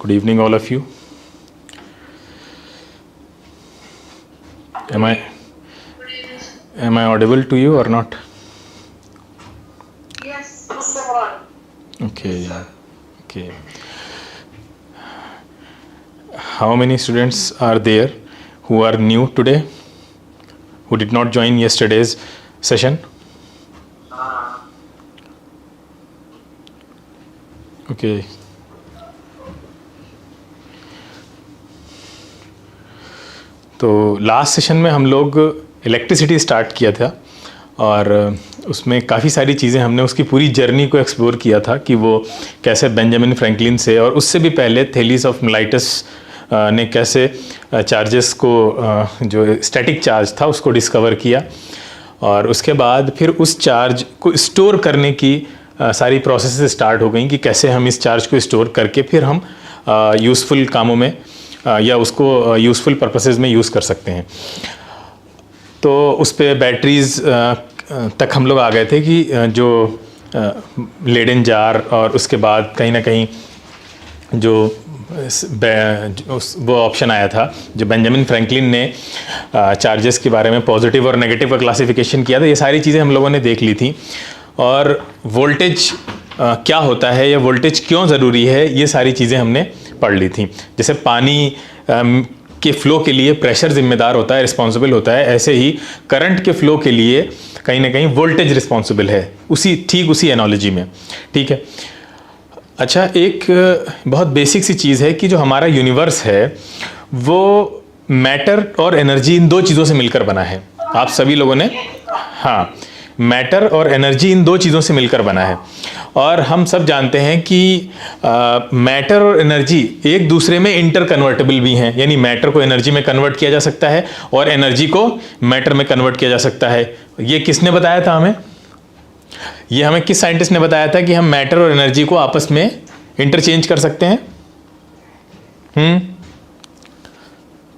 Good evening, all of you. Am I audible to you or not? Yes, Mr. Ron. Okay. Okay. How many students are there who are new today, who did not join yesterday's session? Okay. तो last session में हम लोग electricity start किया था और उसमें काफ़ी सारी चीज़ें हमने उसकी पूरी जर्नी को एक्सप्लोर किया था कि वो कैसे बेंजामिन फ्रैंकलिन से और उससे भी पहले थेलीस ऑफ मिलाइटस ने कैसे चार्जेस को जो स्टैटिक चार्ज था उसको डिस्कवर किया और उसके बाद फिर उस चार्ज को स्टोर करने की सारी प्रोसेस स्टार्ट हो गई कि कैसे हम इस चार्ज को स्टोर करके फिर हम यूज़फुल कामों में या उसको यूज़फुल पर्पसेस में यूज़ कर सकते हैं। तो उस पे बैटरीज़ तक हम लोग आ गए थे कि जो लेडन जार और उसके बाद कहीं ना कहीं जो वो ऑप्शन आया था जो बेंजामिन फ्रैंकलिन ने चार्जेस के बारे में पॉजिटिव और नेगेटिव का क्लासिफिकेशन किया था, ये सारी चीज़ें हम लोगों ने देख ली थी। और वोल्टेज क्या होता है या वोल्टेज क्यों ज़रूरी है, ये सारी चीज़ें हमने पढ़ ली थी। जैसे पानी के फ़्लो के लिए प्रेशर जिम्मेदार होता है, रिस्पॉन्सिबल होता है, ऐसे ही करंट के फ़्लो के लिए कहीं ना कहीं वोल्टेज रिस्पॉन्सिबल है, उसी एनालॉजी में। ठीक है। अच्छा, एक बहुत बेसिक सी चीज़ है कि जो हमारा यूनिवर्स है वो मैटर और एनर्जी इन दो चीज़ों से मिलकर बना है। आप सभी लोगों ने, हाँ, मैटर और एनर्जी इन दो चीज़ों से मिलकर बना है और हम सब जानते हैं कि मैटर और एनर्जी एक दूसरे में इंटर कन्वर्टेबल भी हैं, यानी मैटर को एनर्जी में कन्वर्ट किया जा सकता है और एनर्जी को मैटर में कन्वर्ट किया जा सकता है। ये किसने बताया था हमें? ये हमें किस साइंटिस्ट ने बताया था कि हम मैटर और एनर्जी को आपस में इंटरचेंज कर सकते हैं?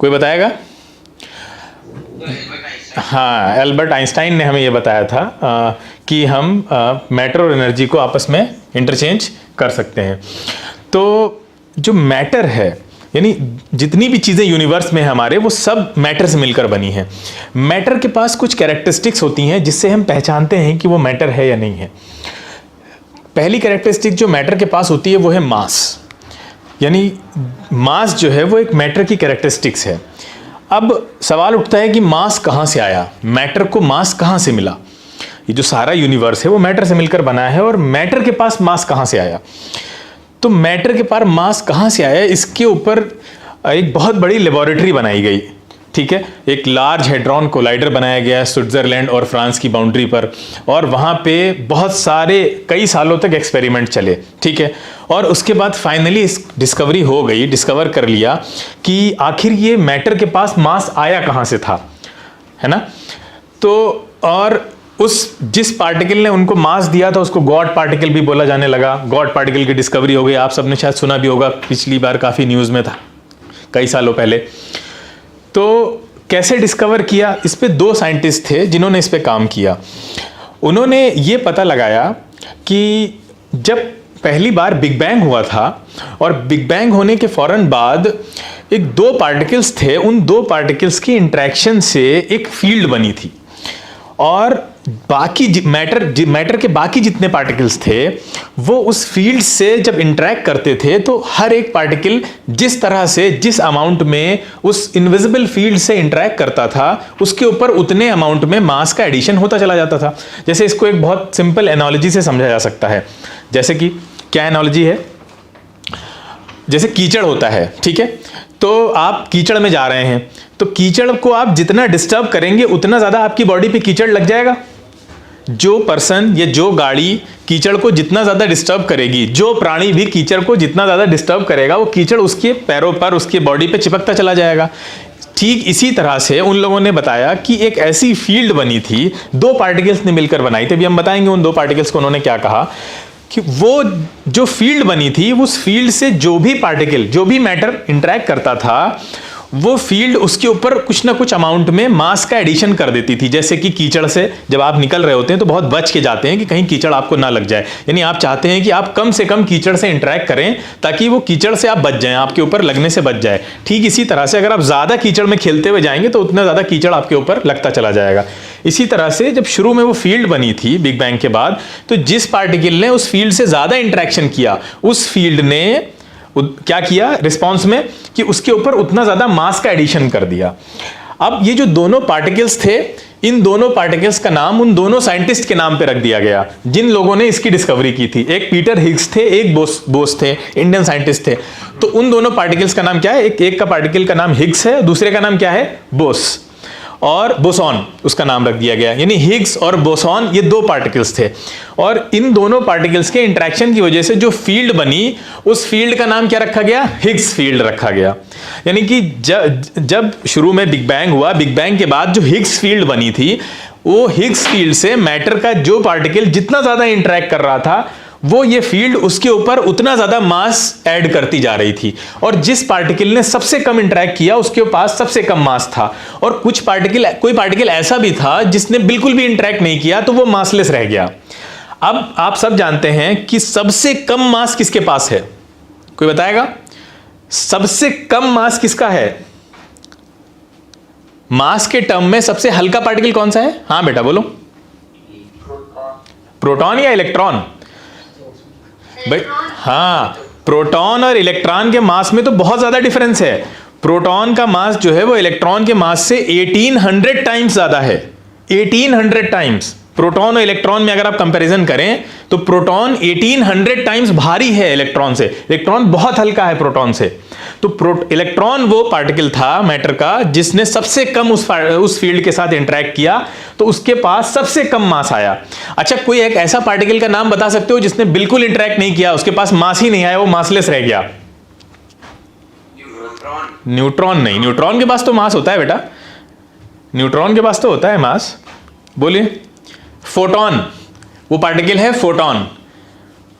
कोई बताएगा? हाँ, एल्बर्ट आइंस्टाइन ने हमें ये बताया था कि हम मैटर और एनर्जी को आपस में इंटरचेंज कर सकते हैं। तो जो मैटर है, यानी जितनी भी चीज़ें यूनिवर्स में हमारे, वो सब मैटर से मिलकर बनी हैं। मैटर के पास कुछ कैरेक्टरिस्टिक्स होती हैं जिससे हम पहचानते हैं कि वो मैटर है या नहीं है। पहली कैरेक्टरिस्टिक जो मैटर के पास होती है वो है मास, यानी मास जो है वो एक मैटर की कैरेक्टरिस्टिक्स है। अब सवाल उठता है कि मास कहाँ से आया, मैटर को मास कहाँ से मिला? ये जो सारा यूनिवर्स है वो मैटर से मिलकर बना है और मैटर के पास मास कहाँ से आया? तो मैटर के पास मास कहाँ से आया, इसके ऊपर एक बहुत बड़ी लेबोरेटरी बनाई गई। ठीक है, एक लार्ज हेड्रॉन कोलाइडर बनाया गया है स्विट्जरलैंड और फ्रांस की बाउंड्री पर और वहाँ पे बहुत सारे कई सालों तक एक्सपेरिमेंट चले। ठीक है, और उसके बाद फाइनली इस डिस्कवरी हो गई, डिस्कवर कर लिया कि आखिर ये मैटर के पास मास आया कहाँ से था, है ना। तो और उस जिस पार्टिकल ने उनको मास दिया था उसको गॉड पार्टिकल भी बोला जाने लगा। गॉड पार्टिकल की डिस्कवरी हो गई, आप सबने शायद सुना भी होगा, पिछली बार काफ़ी न्यूज़ में था कई सालों पहले। तो कैसे डिस्कवर किया, इस पे दो साइंटिस्ट थे जिन्होंने इस पे काम किया। उन्होंने ये पता लगाया कि जब पहली बार बिग बैंग हुआ था और बिग बैंग होने के फौरन बाद एक दो पार्टिकल्स थे, उन दो पार्टिकल्स की इंटरेक्शन से एक फील्ड बनी थी और बाकी मैटर के बाकी जितने पार्टिकल्स थे वो उस फील्ड से जब इंटरेक्ट करते थे तो हर एक पार्टिकल जिस तरह से जिस अमाउंट में उस इनविजिबल फील्ड से इंटरेक्ट करता था उसके ऊपर उतने अमाउंट में मास का एडिशन होता चला जाता था। जैसे इसको एक बहुत सिंपल एनालॉजी से समझा जा सकता है। जैसे कि क्या एनालॉजी है? जैसे कीचड़ होता है, ठीक है, तो आप कीचड़ में जा रहे हैं तो कीचड़ को आप जितना डिस्टर्ब करेंगे उतना ज़्यादा आपकी बॉडी पे कीचड़ लग जाएगा। जो पर्सन या जो गाड़ी कीचड़ को जितना ज़्यादा डिस्टर्ब करेगी, जो प्राणी भी कीचड़ को जितना ज़्यादा डिस्टर्ब करेगा वो कीचड़ उसके पैरों पर, उसके बॉडी पे चिपकता चला जाएगा। ठीक इसी तरह से उन लोगों ने बताया कि एक ऐसी फील्ड बनी थी, दो पार्टिकल्स ने मिलकर बनाई थी। अभी हम बताएंगे उन दो पार्टिकल्स को उन्होंने क्या कहा कि वो जो फील्ड बनी थी उस फील्ड से जो भी पार्टिकल, जो भी मैटर इंटरेक्ट करता था वो फील्ड उसके ऊपर कुछ ना कुछ अमाउंट में मास का एडिशन कर देती थी। जैसे कि कीचड़ से जब आप निकल रहे होते हैं तो बहुत बच के जाते हैं कि कहीं कीचड़ आपको ना लग जाए, यानी आप चाहते हैं कि आप कम से कम कीचड़ से इंटरेक्ट करें ताकि वो कीचड़ से आप बच जाएं, आपके ऊपर लगने से बच जाए। ठीक इसी तरह से अगर आप ज्यादा कीचड़ में खेलते हुए जाएंगे तो उतना ज्यादा कीचड़ आपके ऊपर लगता चला जाएगा। इसी तरह से जब शुरू में वो फील्ड बनी थी बिग बैंग के बाद, तो जिस पार्टिकल ने उस फील्ड से ज्यादा इंटरेक्शन किया, उस फील्ड ने क्या किया रिस्पॉन्स में कि उसके ऊपर उतना ज्यादा मास का एडिशन कर दिया। अब ये जो दोनों पार्टिकल्स थे, इन दोनों पार्टिकल्स का नाम उन दोनों साइंटिस्ट के नाम पे रख दिया गया जिन लोगों ने इसकी डिस्कवरी की थी। एक पीटर हिग्स थे, एक बोस थे, इंडियन साइंटिस्ट थे। तो उन दोनों पार्टिकल्स का नाम क्या है? एक का पार्टिकल का नाम हिग्स है, दूसरे का नाम क्या है? बोस और बोसॉन उसका नाम रख दिया गया। यानी हिग्स और बोसॉन ये दो पार्टिकल्स थे, और इन दोनों पार्टिकल्स के इंटरेक्शन की वजह से जो फील्ड बनी, उस फील्ड का नाम क्या रखा गया? हिग्स फील्ड रखा गया। यानी कि जब शुरू में बिग बैंग हुआ, बिग बैंग के बाद जो हिग्स फील्ड बनी थी, वो हिग्स फील्ड से मैटर का जो पार्टिकल जितना ज्यादा इंटरेक्ट कर रहा था, वो ये फील्ड उसके ऊपर उतना ज्यादा मास ऐड करती जा रही थी। और जिस पार्टिकल ने सबसे कम इंटरेक्ट किया उसके पास सबसे कम मास था, और कोई पार्टिकल ऐसा भी था जिसने बिल्कुल भी इंटरेक्ट नहीं किया, तो वो मासलेस रह गया। अब आप सब जानते हैं कि सबसे कम मास किसके पास है? कोई बताएगा सबसे कम मास किसका है? मास के टर्म में सबसे हल्का पार्टिकल कौन सा है? हाँ बेटा बोलो। प्रोटॉन या इलेक्ट्रॉन? भाई हाँ, प्रोटॉन और इलेक्ट्रॉन के मास में तो बहुत ज्यादा डिफरेंस है। प्रोटॉन का मास जो है वो इलेक्ट्रॉन के मास से 1800 टाइम्स ज्यादा है। 1800 टाइम्स। प्रोटॉन और इलेक्ट्रॉन में अगर आप कंपैरिजन करें तो प्रोटॉन 1800 टाइम्स भारी है इलेक्ट्रॉन से। इलेक्ट्रॉन बहुत हल्का है प्रोटॉन से। तो इलेक्ट्रॉन वो पार्टिकल था मैटर का जिसने सबसे कम उस फील्ड के साथ इंटरेक्ट किया, तो उसके पास सबसे कम मास आया। अच्छा, कोई एक ऐसा पार्टिकल का नाम बता सकते हो जिसने बिल्कुल इंटरेक्ट नहीं किया, उसके पास मास ही नहीं आया, वो मासलेस रह गया? न्यूट्रॉन नहीं, न्यूट्रॉन के पास तो मास होता है बेटा, न्यूट्रॉन के पास तो होता है मास। बोलिए। फोटॉन, वो पार्टिकल है फोटॉन।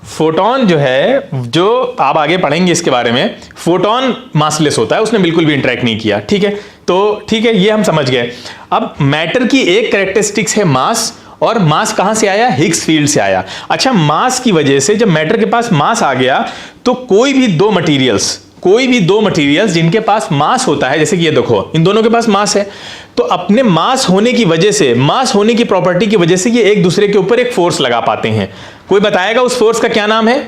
फोटॉन जो है, जो आप आगे पढ़ेंगे इसके बारे में, फोटॉन मासलेस होता है, उसने बिल्कुल भी इंटरेक्ट नहीं किया। ठीक है, तो ठीक है, ये हम समझ गए। अब मैटर की एक कैरेक्टरिस्टिक्स है मास, और मास कहां से आया? हिग्स फील्ड से आया। अच्छा, मास की वजह से जब मैटर के पास मास आ गया, तो कोई भी दो मटेरियल्स जिनके पास मास होता है, जैसे कि ये देखो, इन दोनों के पास मास है, तो अपने मास होने की वजह से, मास होने की प्रॉपर्टी की वजह से ये एक दूसरे के ऊपर एक फोर्स लगा पाते हैं। कोई बताएगा उस फोर्स का क्या नाम है?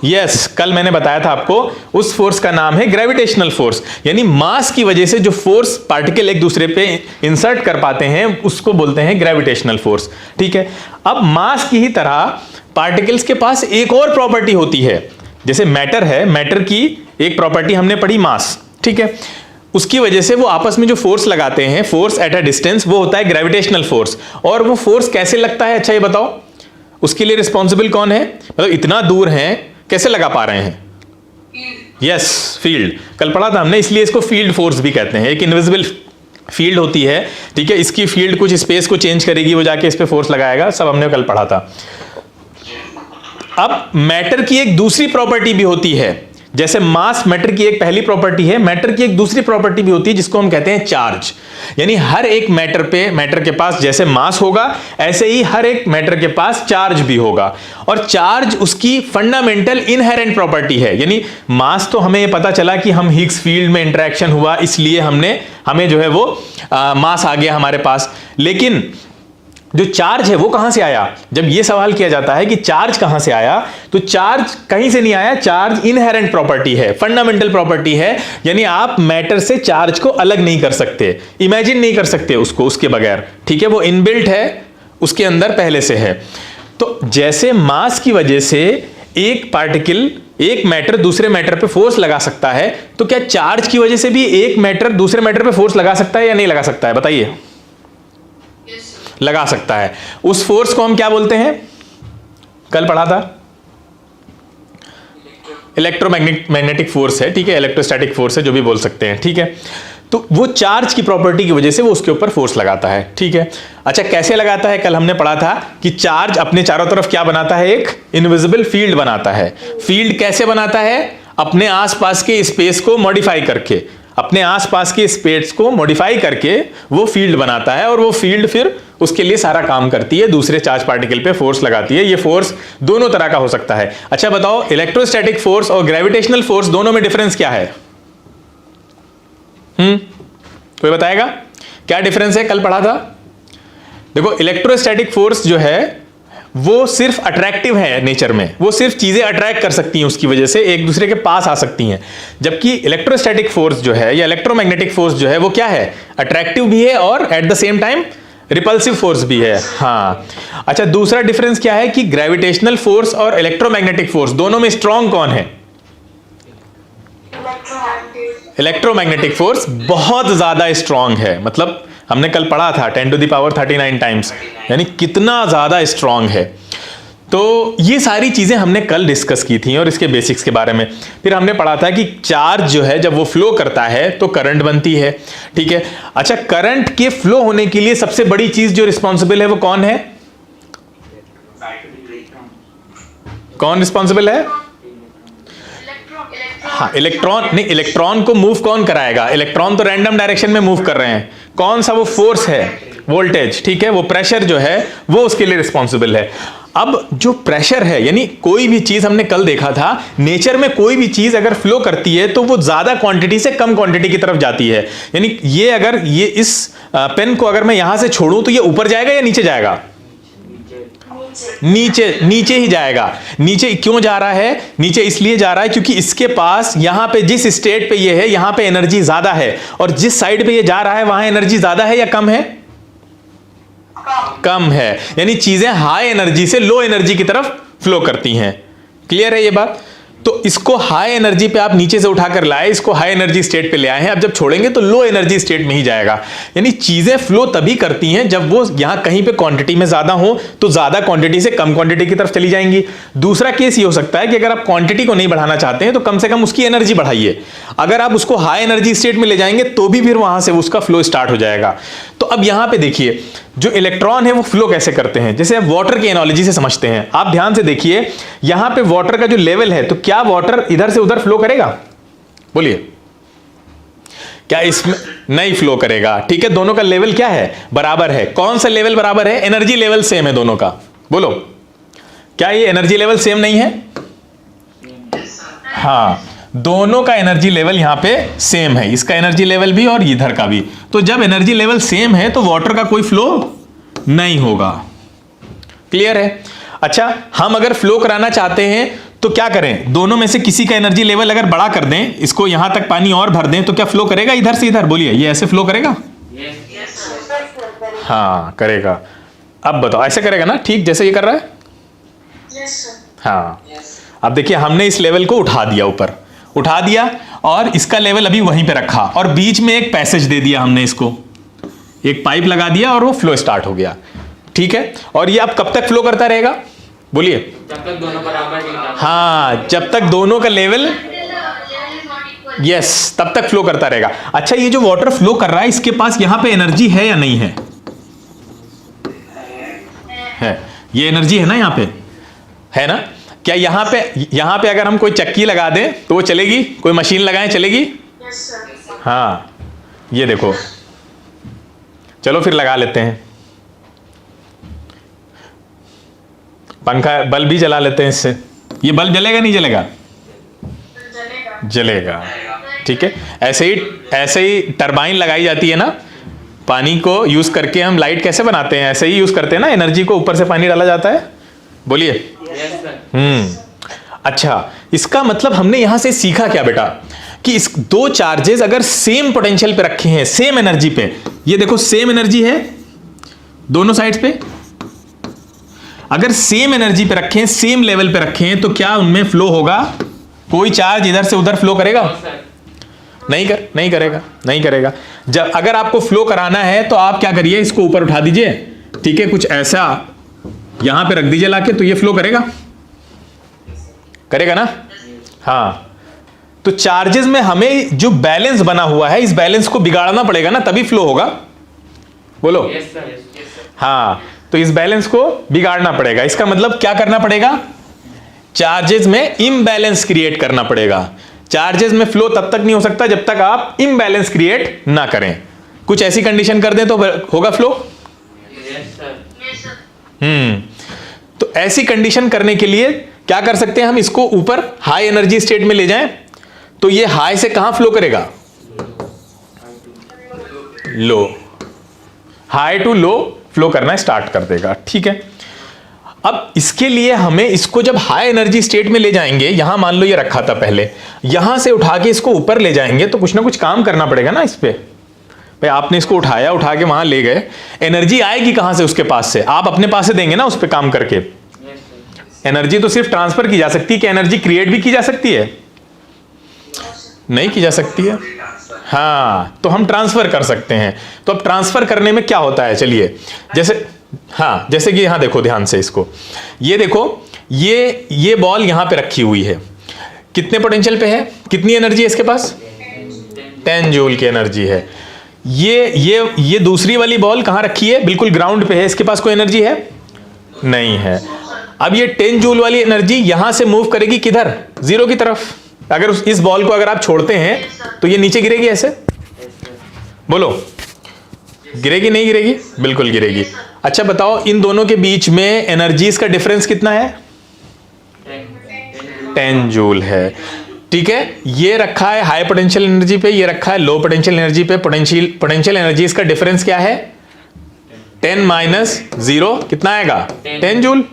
यस, कल मैंने बताया था आपको, उस फोर्स का नाम है ग्रेविटेशनल फोर्स। यानी मास की वजह से जो फोर्स पार्टिकल एक दूसरे पे इंसर्ट कर पाते हैं उसको बोलते हैं ग्रेविटेशनल फोर्स। ठीक है, अब मास की ही तरह पार्टिकल्स के पास एक और प्रॉपर्टी होती है। जैसे मैटर है, मैटर की एक प्रॉपर्टी हमने पढ़ी मास। ठीक है, उसकी वजह से वो आपस में जो फोर्स लगाते हैं, फोर्स एट अ डिस्टेंस, वो होता है ग्रेविटेशनल फोर्स। और वो फोर्स कैसे लगता है? अच्छा ये बताओ, उसके लिए रिस्पॉन्सिबल कौन है? मतलब इतना दूर हैं, कैसे लगा पा रहे हैं? Yes, field. कल पढ़ा था हमने, इसलिए इसको फील्ड फोर्स भी कहते हैं। एक इनविजिबल फील्ड होती है, ठीक है, इसकी फील्ड कुछ स्पेस को चेंज करेगी, वो जाके इस पे फोर्स लगाएगा, सब हमने कल पढ़ा था। अब मैटर की एक दूसरी प्रॉपर्टी भी होती है। जैसे मास मैटर की एक पहली प्रॉपर्टी है, मैटर की एक दूसरी प्रॉपर्टी भी होती है जिसको हम कहते हैं चार्ज। यानी हर एक मैटर के पास जैसे मास होगा, ऐसे ही हर एक मैटर के पास चार्ज भी होगा। और चार्ज उसकी फंडामेंटल इनहेरेंट प्रॉपर्टी है। यानी मास तो हमें पता चला कि हम हिग्स फील्ड में इंटरेक्शन हुआ, इसलिए हमें जो है वो मास आ गया हमारे पास। लेकिन जो चार्ज है वो कहां से आया? जब ये सवाल किया जाता है कि चार्ज कहां से आया, तो चार्ज कहीं से नहीं आया। चार्ज इनहेरेंट प्रॉपर्टी है, फंडामेंटल प्रॉपर्टी है। यानी आप मैटर से चार्ज को अलग नहीं कर सकते, इमेजिन नहीं कर सकते उसको उसके बगैर। ठीक है, वो इनबिल्ट है, उसके अंदर पहले से है। तो जैसे मास की वजह से एक पार्टिकल, एक मैटर दूसरे मैटर पे फोर्स लगा सकता है, तो क्या चार्ज की वजह से भी एक मैटर दूसरे मैटर पे फोर्स लगा सकता है या नहीं लगा सकता है? बताइए। लगा सकता है। उस फोर्स को हम क्या बोलते हैं? कल पढ़ा था, इलेक्ट्रोमैग्नेटिक फोर्स है। ठीक है, इलेक्ट्रोस्टैटिक फोर्स है, जो भी बोल सकते हैं। ठीक है, तो वो चार्ज की प्रॉपर्टी की वजह से वो उसके ऊपर फोर्स लगाता है। ठीक है, अच्छा कैसे लगाता है? कल हमने पढ़ा था कि चार्ज अपने चारों तरफ क्या बनाता है? एक इनविजिबल फील्ड बनाता है। फील्ड कैसे बनाता है? अपने आसपास के स्पेस को मॉडिफाई करके, अपने आसपास के स्पेस को मॉडिफाई करके वो फील्ड बनाता है, और वो फील्ड फिर उसके लिए सारा काम करती है, दूसरे चार्ज पार्टिकल पे फोर्स लगाती है। ये फोर्स दोनों तरह का हो सकता है। अच्छा बताओ, इलेक्ट्रोस्टैटिक फोर्स और ग्रेविटेशनल फोर्स दोनों में डिफरेंस क्या है? कोई बताएगा क्या डिफरेंस है? कल पढ़ा था। देखो, इलेक्ट्रोस्टैटिक फोर्स जो है वो सिर्फ अट्रैक्टिव है नेचर में, वो सिर्फ चीजें अट्रैक्ट कर सकती हैं, उसकी वजह से एक दूसरे के पास आ सकती हैं। जबकि इलेक्ट्रोस्टैटिक फोर्स जो है या इलेक्ट्रोमैग्नेटिक फोर्स जो है वो क्या है? अट्रैक्टिव भी है और at the same time repulsive force भी है। हाँ, अच्छा, दूसरा डिफरेंस क्या है कि ग्रेविटेशनल फोर्स और इलेक्ट्रोमैग्नेटिक फोर्स दोनों में स्ट्रॉन्ग कौन है? इलेक्ट्रोमैग्नेटिक फोर्स बहुत ज्यादा स्ट्रॉन्ग है। मतलब हमने कल पढ़ा था 10⁻39 टाइम्स, यानी कितना ज्यादा स्ट्रॉन्ग है। तो ये सारी चीजें हमने कल डिस्कस की थी और इसके बेसिक्स के बारे में। फिर हमने पढ़ा था कि चार्ज जो है जब वो फ्लो करता है तो करंट बनती है, ठीक है। अच्छा, करंट के फ्लो होने के लिए सबसे बड़ी चीज जो रिस्पॉन्सिबल है वो कौन है? कौन रिस्पॉन्सिबल है? हाँ, इलेक्ट्रॉन नहीं, इलेक्ट्रॉन को मूव कौन कराएगा? इलेक्ट्रॉन तो रैंडम डायरेक्शन में मूव कर रहे हैं। कौन सा वो फोर्स है? वोल्टेज, ठीक है। वो प्रेशर जो है वो उसके लिए रिस्पॉन्सिबल है। अब जो प्रेशर है, यानी कोई भी चीज, हमने कल देखा था नेचर में कोई भी चीज अगर फ्लो करती है तो वो ज्यादा क्वांटिटी से कम क्वांटिटी की तरफ जाती है। यानी ये अगर ये इस पेन को अगर मैं यहां से छोड़ूं तो ये ऊपर जाएगा या नीचे जाएगा? नीचे ही जाएगा। नीचे क्यों जा रहा है? नीचे इसलिए जा रहा है क्योंकि इसके पास यहां पे जिस स्टेट पे ये है यहां पे एनर्जी ज्यादा है, और जिस साइड पे ये जा रहा है वहां एनर्जी ज्यादा है या कम है? कम है। यानी चीजें हाई एनर्जी से लो एनर्जी की तरफ फ्लो करती हैं। क्लियर है ये बात? तो इसको हाई एनर्जी पे आप नीचे से उठाकर लाए, इसको हाई एनर्जी स्टेट पे ले आए हैं। अब जब छोड़ेंगे तो लो एनर्जी स्टेट में ही जाएगा। यानी चीजें फ्लो तभी करती हैं जब वो यहां कहीं पे क्वांटिटी में ज्यादा हो तो ज्यादा क्वांटिटी से कम क्वांटिटी की तरफ चली जाएंगी। दूसरा केस ये हो सकता है कि अगर आप क्वांटिटी को नहीं बढ़ाना चाहते हैं तो कम से कम उसकी एनर्जी बढ़ाइए। अगर आप उसको हाई एनर्जी स्टेट में ले जाएंगे तो भी फिर वहां से उसका फ्लो स्टार्ट हो जाएगा। तो अब यहां पे देखिए, जो इलेक्ट्रॉन है वो फ्लो कैसे करते हैं, जैसे आप वाटर की एनालॉजी से समझते हैं। आप ध्यान से देखिए, यहां पे वाटर का जो लेवल है, तो क्या वाटर इधर से उधर फ्लो करेगा? बोलिए, क्या इसमें नहीं फ्लो करेगा? ठीक है, दोनों का लेवल क्या है? बराबर है। कौन सा लेवल बराबर है? एनर्जी लेवल सेम है दोनों का। बोलो, क्या ये एनर्जी लेवल सेम नहीं है? हाँ, दोनों का एनर्जी लेवल यहां पे सेम है, इसका एनर्जी लेवल भी और इधर का भी। तो जब एनर्जी लेवल सेम है तो वाटर का कोई फ्लो नहीं होगा। क्लियर है? अच्छा, हम अगर फ्लो कराना चाहते हैं तो क्या करें? दोनों में से किसी का एनर्जी लेवल अगर बड़ा कर दें, इसको यहां तक पानी और भर दें, तो क्या फ्लो करेगा इधर से इधर? बोलिए, ये ऐसे फ्लो करेगा? हाँ, करेगा। अब बताओ, ऐसे करेगा ना? ठीक जैसे ये कर रहा है। हाँ, अब देखिए, हमने इस लेवल को उठा दिया, ऊपर उठा दिया, और इसका लेवल अभी वहीं पे रखा, और बीच में एक पैसेज दे दिया हमने, इसको एक पाइप लगा दिया और वो फ्लो स्टार्ट हो गया। ठीक है, और ये अब कब तक फ्लो करता रहेगा? बोलिए, जब तक दोनों बराबर नहीं होता। हाँ, जब तक दोनों का लेवल, यस, तब तक फ्लो करता रहेगा। अच्छा, ये जो वाटर फ्लो कर रहा है इसके पास यहां पे एनर्जी है या नहीं है? है, ये एनर्जी है ना, यहां पे है ना? क्या यहां पे अगर हम कोई चक्की लगा दें तो वो चलेगी? कोई मशीन लगाएं, चलेगी? हाँ, ये देखो, चलो फिर लगा लेते हैं पंखा, बल्ब भी जला लेते हैं इससे। ये बल्ब जलेगा नहीं जलेगा? जलेगा। ठीक है, ऐसे ही टरबाइन लगाई जाती है ना, पानी को यूज करके हम लाइट कैसे बनाते हैं, ऐसे ही यूज करते हैं ना, एनर्जी को ऊपर से पानी डाला जाता है। बोलिए। अच्छा, इसका मतलब हमने यहां से सीखा क्या बेटा, कि इस दो चार्जेस अगर सेम पोटेंशियल पे रखे हैं, सेम एनर्जी पे, ये देखो सेम एनर्जी है दोनों साइड्स पे, अगर सेम एनर्जी पे रखें, सेम लेवल पे रखें, तो क्या उनमें फ्लो होगा? कोई चार्ज इधर से उधर फ्लो करेगा? नहीं करेगा। जब अगर आपको फ्लो कराना है तो आप क्या करिए, इसको ऊपर उठा दीजिए, ठीक है, कुछ ऐसा यहां पे रख दीजिए लाके, तो ये फ्लो करेगा ना? हाँ, तो चार्जेस में हमें जो बैलेंस बना हुआ है, इस बैलेंस को बिगाड़ना पड़ेगा ना, तभी फ्लो होगा। बोलो। हाँ, तो इस बैलेंस को बिगाड़ना पड़ेगा। इसका मतलब क्या करना पड़ेगा? चार्जेस में इम्बैलेंस क्रिएट करना पड़ेगा। चार्जेस में फ्लो तब तक नहीं हो सकता जब तक आप इम्बैलेंस क्रिएट ना करें। कुछ ऐसी कंडीशन कर दें तो होगा फ्लो। Yes sir. तो ऐसी कंडीशन करने के लिए क्या कर सकते हैं हम, इसको ऊपर हाई एनर्जी स्टेट में ले जाएं तो ये हाई से कहां फ्लो करेगा, लो, हाई टू लो फ्लो करना स्टार्ट कर देगा। ठीक है, अब इसके लिए हमें इसको जब हाई एनर्जी स्टेट में ले जाएंगे, यहां मान लो ये रखा था पहले, यहां से उठा के इसको ऊपर ले जाएंगे तो कुछ ना कुछ काम करना पड़ेगा ना इस पे। भाई आपने इसको उठाया, उठा के वहां ले गए, एनर्जी आएगी कहां से, उसके पास से, आप अपने पास से देंगे ना उस पे काम करके। एनर्जी तो सिर्फ ट्रांसफर की जा सकती है, कि एनर्जी क्रिएट भी की जा सकती है, नहीं की जा सकती है। हाँ, तो हम ट्रांसफर कर सकते हैं। तो अब ट्रांसफर करने में क्या होता है, चलिए जैसे, हाँ जैसे कि यहां देखो ध्यान से इसको, ये देखो ये बॉल यहां पे रखी हुई है, कितने पोटेंशियल पे है, कितनी एनर्जी है इसके पास, 10 जूल की एनर्जी है। ये दूसरी वाली बॉल कहां रखी है, बिल्कुल ग्राउंड पे है, इसके पास कोई एनर्जी है नहीं है। अब ये 10 जूल वाली एनर्जी यहां से मूव करेगी किधर, जीरो की तरफ। अगर इस बॉल को अगर आप छोड़ते हैं तो ये नीचे गिरेगी, ऐसे बोलो, गिरेगी नहीं गिरेगी, बिल्कुल गिरेगी। अच्छा बताओ, इन दोनों के बीच में एनर्जीज का डिफरेंस कितना है, 10 जूल है। ठीक है, ये रखा है हाई पोटेंशियल एनर्जी पे, ये रखा है लो पोटेंशियल एनर्जी पे। पोटेंशियल एनर्जीज का डिफरेंस क्या है, 10 माइनस 0 कितना आएगा, 10 जूल।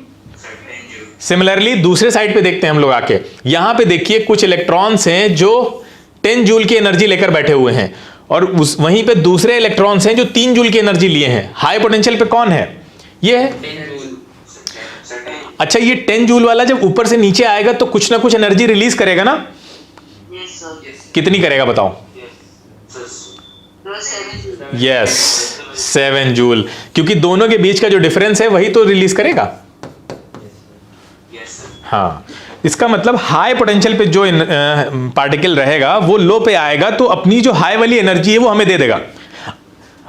सिमिलरली दूसरे साइड पे देखते हैं हम लोग आके, यहां पे देखिए कुछ इलेक्ट्रॉन्स हैं जो 10 जूल की एनर्जी लेकर बैठे हुए हैं, और वहीं पे दूसरे इलेक्ट्रॉन्स हैं जो 3 जूल की एनर्जी लिए हैं। हाई पोटेंशियल पे कौन है, ये है। अच्छा, ये 10 जूल वाला जब ऊपर से नीचे आएगा तो कुछ ना कुछ एनर्जी रिलीज करेगा ना, कितनी करेगा बताओ, यस 7 जूल, क्योंकि दोनों के बीच का जो डिफरेंस है वही तो रिलीज करेगा। हाँ, इसका मतलब हाई पोटेंशियल पे जो पार्टिकल रहेगा वो लो पे आएगा तो अपनी जो हाई वाली एनर्जी है वो हमें दे देगा।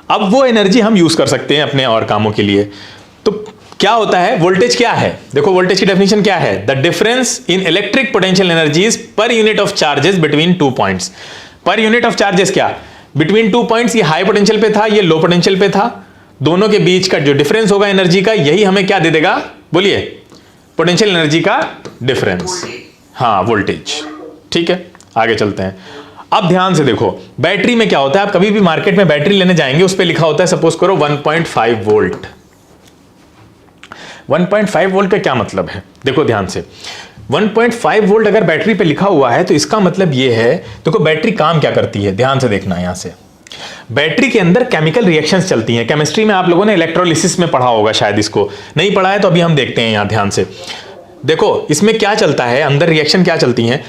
अब वो एनर्जी हम यूज कर सकते हैं अपने और कामों के लिए। तो क्या होता है, वोल्टेज क्या है, देखो वोल्टेज की डेफिनेशन क्या है, the difference in electric potential energies per unit of charges between 2 points. Per unit of charges क्या, बिटवीन 2 पॉइंट्स, ये हाई पोटेंशियल पे था, ये लो पोटेंशियल पे था, दोनों के बीच का जो डिफरेंस होगा एनर्जी का, यही हमें क्या दे देगा, बोलिए, पोटेंशियल एनर्जी का डिफरेंस, हाँ वोल्टेज। ठीक है, आगे चलते हैं। अब ध्यान से देखो, बैटरी में क्या होता है, आप कभी भी मार्केट में बैटरी लेने जाएंगे, उस पर लिखा होता है, सपोज करो 1.5 वोल्ट। 1.5 वोल्ट का क्या मतलब है, देखो ध्यान से, 1.5 वोल्ट अगर बैटरी पे लिखा हुआ है तो इसका मतलब यह है, देखो बैटरी काम क्या करती है, ध्यान से देखना यहां से। बैटरी के अंदर केमिकल रिएक्शंस चलती हैं। केमिस्ट्री में आप लोगों ने इलेक्ट्रोलिसिस में पढ़ा होगा शायद, इसको नहीं पढ़ा है तो अभी हम देखते हैं यहां ध्यान से। देखो इसमें क्या चलता है, अंदर रिएक्शन क्या चलती हैं।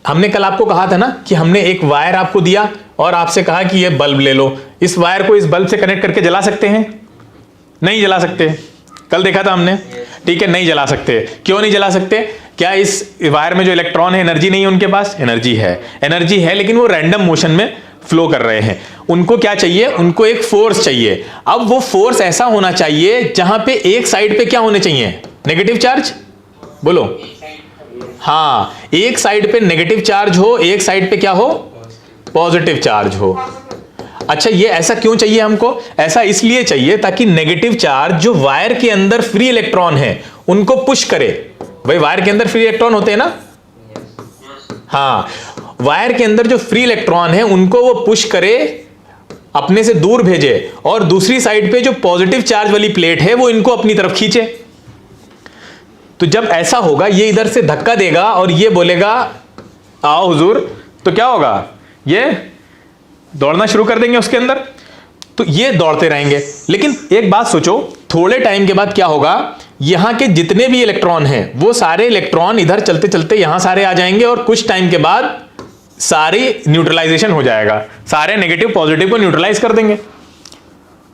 हमने कल आपको कहा था ना कि हमने एक वायर आपको दिया और आपसे कहा कि ये बल्ब ले लो, इस वायर को इस बल्ब से कनेक्ट करके जला सकते हैं, नहीं जला सकते, कल देखा था हमने। ठीक है, नहीं जला सकते, क्यों नहीं जला सकते, क्या इस वायर में जो इलेक्ट्रॉन है एनर्जी नहीं है उनके पास, एनर्जी है, एनर्जी है, लेकिन वो रैंडम मोशन में फ्लो कर रहे हैं। उनको क्या चाहिए, उनको एक फोर्स चाहिए। अब वो फोर्स ऐसा होना चाहिए जहां पे एक साइड पे क्या होने चाहिए, नेगेटिव चार्ज, बोलो, हाँ एक साइड पे नेगेटिव चार्ज हो, एक साइड पे क्या हो, पॉजिटिव चार्ज हो। अच्छा, ये ऐसा क्यों चाहिए हमको, ऐसा इसलिए चाहिए ताकि नेगेटिव चार्ज जो वायर के अंदर फ्री इलेक्ट्रॉन है उनको पुश करे। भाई वायर के अंदर फ्री इलेक्ट्रॉन होते हैं ना, हाँ, वायर के अंदर जो फ्री इलेक्ट्रॉन है उनको वो पुश करे, अपने से दूर भेजे, और दूसरी साइड पे जो पॉजिटिव चार्ज वाली प्लेट है वो इनको अपनी तरफ खींचे। तो जब ऐसा होगा, ये इधर से धक्का देगा और ये बोलेगा आओ हुजूर, तो क्या होगा, ये दौड़ना शुरू कर देंगे उसके अंदर, तो ये दौड़ते रहेंगे। लेकिन एक बात सोचो, थोड़े टाइम के बाद क्या होगा, यहां के जितने भी इलेक्ट्रॉन हैं वो सारे इलेक्ट्रॉन इधर चलते चलते यहां सारे आ जाएंगे, और कुछ टाइम के बाद सारी न्यूट्रलाइजेशन हो जाएगा, सारे नेगेटिव पॉजिटिव को न्यूट्रलाइज कर देंगे,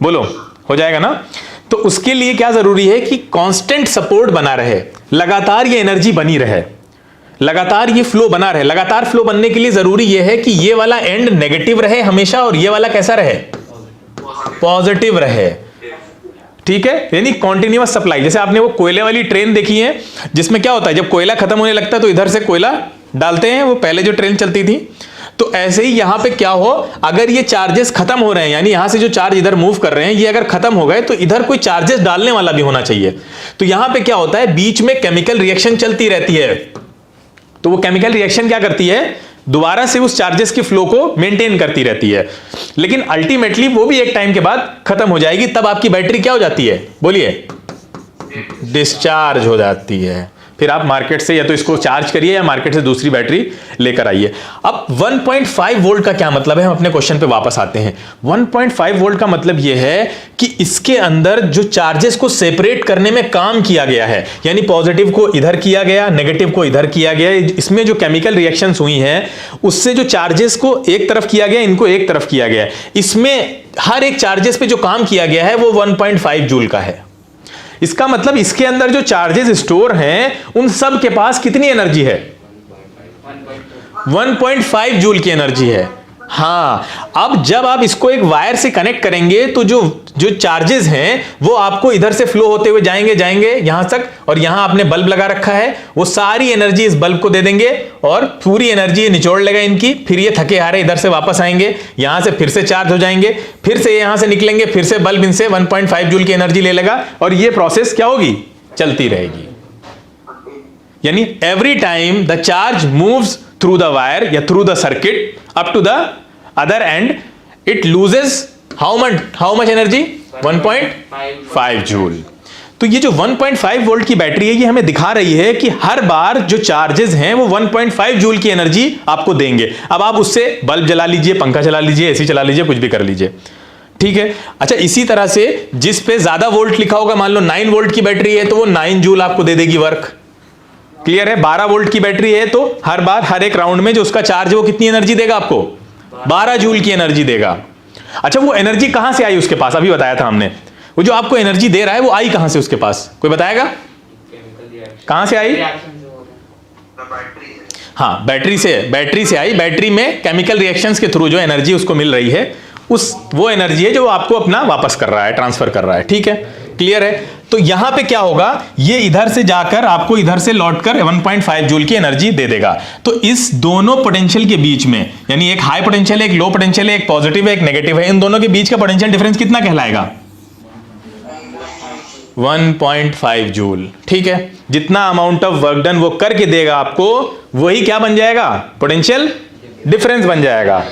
बोलो हो जाएगा ना। तो उसके लिए क्या जरूरी है कि कांस्टेंट सपोर्ट बना रहे, लगातार ये एनर्जी बनी रहे, लगातार ये फ्लो बना रहे। लगातार फ्लो बनने के लिए जरूरी यह है कि ये वाला एंड नेगेटिव रहे हमेशा और ये वाला कैसा रहे, पॉजिटिव रहे। ठीक है, यानी कॉन्टिन्यूअस सप्लाई। जैसे आपने वो कोयले वाली ट्रेन देखी है, जिसमें क्या होता है, जब कोयला खत्म होने लगता है तो इधर से कोयला डालते हैं, वो पहले जो ट्रेन चलती थी। तो ऐसे ही यहां पे क्या हो, अगर ये चार्जेस खत्म हो रहे हैं, यानी यहां से जो चार्ज इधर मूव कर रहे हैं ये अगर खत्म हो गए, तो इधर कोई चार्जेस डालने वाला भी होना चाहिए। तो यहां पे क्या होता है, बीच में केमिकल रिएक्शन चलती रहती है। तो वो केमिकल रिएक्शन क्या करती है, दोबारा से उस चार्जेस की फ्लो को मेंटेन करती रहती है। लेकिन अल्टीमेटली वो भी एक टाइम के बाद खत्म हो जाएगी, तब आपकी बैटरी क्या हो जाती है, बोलिए, डिस्चार्ज हो जाती है। फिर आप मार्केट से या तो इसको चार्ज करिए या मार्केट से दूसरी बैटरी लेकर आइए। अब 1.5 वोल्ट का क्या मतलब है, हम अपने क्वेश्चन पे वापस आते हैं। 1.5 वोल्ट का मतलब यह है कि इसके अंदर जो चार्जेस को सेपरेट करने में काम किया गया है, यानी पॉजिटिव को इधर किया गया, नेगेटिव को इधर किया गया। इसमें जो केमिकल रिएक्शंस हुई हैं उससे जो चार्जेस को एक तरफ किया गया, इनको एक तरफ किया गया। इसमें हर एक चार्जेस पे जो काम किया गया है वो 1.5 जूल का है। इसका मतलब इसके अंदर जो चार्जेस स्टोर हैं उन सब के पास कितनी एनर्जी है, 1.5 जूल की एनर्जी है। हाँ, अब जब आप इसको एक वायर से कनेक्ट करेंगे तो जो चार्जेस हैं वो आपको इधर से फ्लो होते हुए जाएंगे यहां तक, और यहां आपने बल्ब लगा रखा है, वो सारी एनर्जी इस बल्ब को दे देंगे और पूरी एनर्जी निचोड़ लेगा इनकी। फिर ये थके हारे इधर से वापस आएंगे, यहां से फिर से चार्ज हो जाएंगे, फिर से यहां से निकलेंगे, फिर से बल्ब इनसे 1.5 जूल की एनर्जी ले लेगा, और ये प्रोसेस क्या होगी, चलती रहेगी। यानी every time the charge moves through the wire या through the circuit up to the other end, it loses how much energy, 1.5 joule. तो ये जो 1.5 वोल्ट की बैटरी है ये हमें दिखा रही है कि हर बार जो चार्जेस हैं वो 1.5 जूल की एनर्जी आपको देंगे। अब आप उससे बल्ब जला लीजिए, पंखा चला लीजिए, एसी चला लीजिए, कुछ भी कर लीजिए, ठीक है। अच्छा, इसी तरह से जिस पे ज्यादा वोल्ट लिखा होगा, मान लो 9 वोल्ट की बैटरी है तो वो 9 जूल आपको दे देगी वर्क। क्लियर है। 12 वोल्ट की बैटरी है तो हर बार हर एक राउंड में जो उसका चार्ज है वो कितनी एनर्जी देगा आपको, 12 जूल की एनर्जी देगा। अच्छा, वो एनर्जी कहां से आई उसके पास, अभी बताया था हमने, वो जो आपको एनर्जी दे रहा है वो आई कहां से उसके पास, कोई बताएगा कहां से आई? हाँ, बैटरी से आई। बैटरी में केमिकल रिएक्शंस के थ्रू जो एनर्जी उसको मिल रही है वो एनर्जी है जो आपको अपना वापस कर रहा है, ट्रांसफर कर रहा है, ठीक है। क्लियर है। तो यहां पे क्या होगा, ये इधर से जाकर आपको इधर से लौटकर 1.5 जूल की एनर्जी दे देगा। तो इस दोनों पोटेंशियल के बीच में, यानी एक हाई पोटेंशियल है, एक लो पोटेंशियल है, एक पॉजिटिव है, एक नेगेटिव है, इन दोनों के बीच का पोटेंशियल डिफरेंस कितना कहलाएगा, 1.5 जूल, ठीक है। जितना अमाउंट ऑफ वर्क डन वो करके देगा आपको, वही क्या बन जाएगा, पोटेंशियल डिफरेंस बन जाएगा।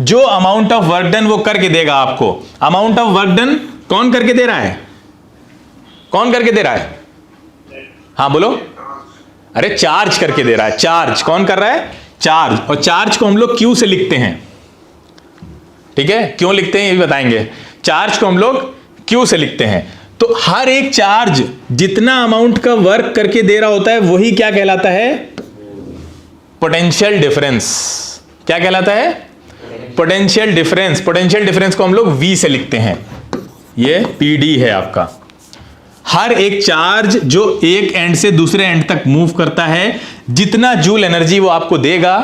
जो अमाउंट ऑफ वर्क डन वो करके देगा आपको, अमाउंट ऑफ वर्क डन कौन करके दे रहा है, कौन करके दे रहा है, हाँ बोलो, अरे चार्ज करके दे रहा है। चार्ज कौन कर रहा है, चार्ज। और चार्ज को हम लोग क्यू से लिखते हैं, ठीक है। क्यों लिखते हैं ये भी बताएंगे। चार्ज को हम लोग क्यू से लिखते हैं। तो हर एक चार्ज जितना अमाउंट का वर्क करके दे रहा होता है वही क्या कहलाता है, पोटेंशियल डिफरेंस। क्या कहलाता है, पोटेंशियल डिफरेंस। पोटेंशियल डिफरेंस को हम लोग V से लिखते हैं, ये PD है आपका। हर एक चार्ज जो एक एंड से दूसरे एंड तक मूव करता है, जितना जूल एनर्जी वो आपको देगा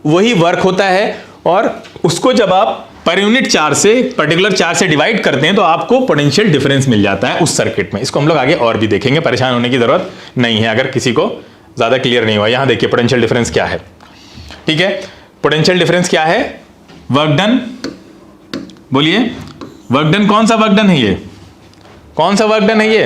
वही वर्क होता है। और उसको जब आप पर यूनिट चार्ज से, पर्टिकुलर चार्ज से डिवाइड करते हैं तो आपको पोटेंशियल डिफरेंस मिल जाता है उस सर्किट में। इसको हम लोग आगे और भी देखेंगे, परेशान होने की जरूरत नहीं है अगर किसी को ज्यादा क्लियर नहीं हुआ। यहां देखिए पोटेंशियल डिफरेंस क्या है, ठीक है। पोटेंशियल डिफरेंस क्या है, वर्क डन, बोलिए वर्क डन, कौन सा वर्क डन है ये, कौन सा वर्क डन है ये,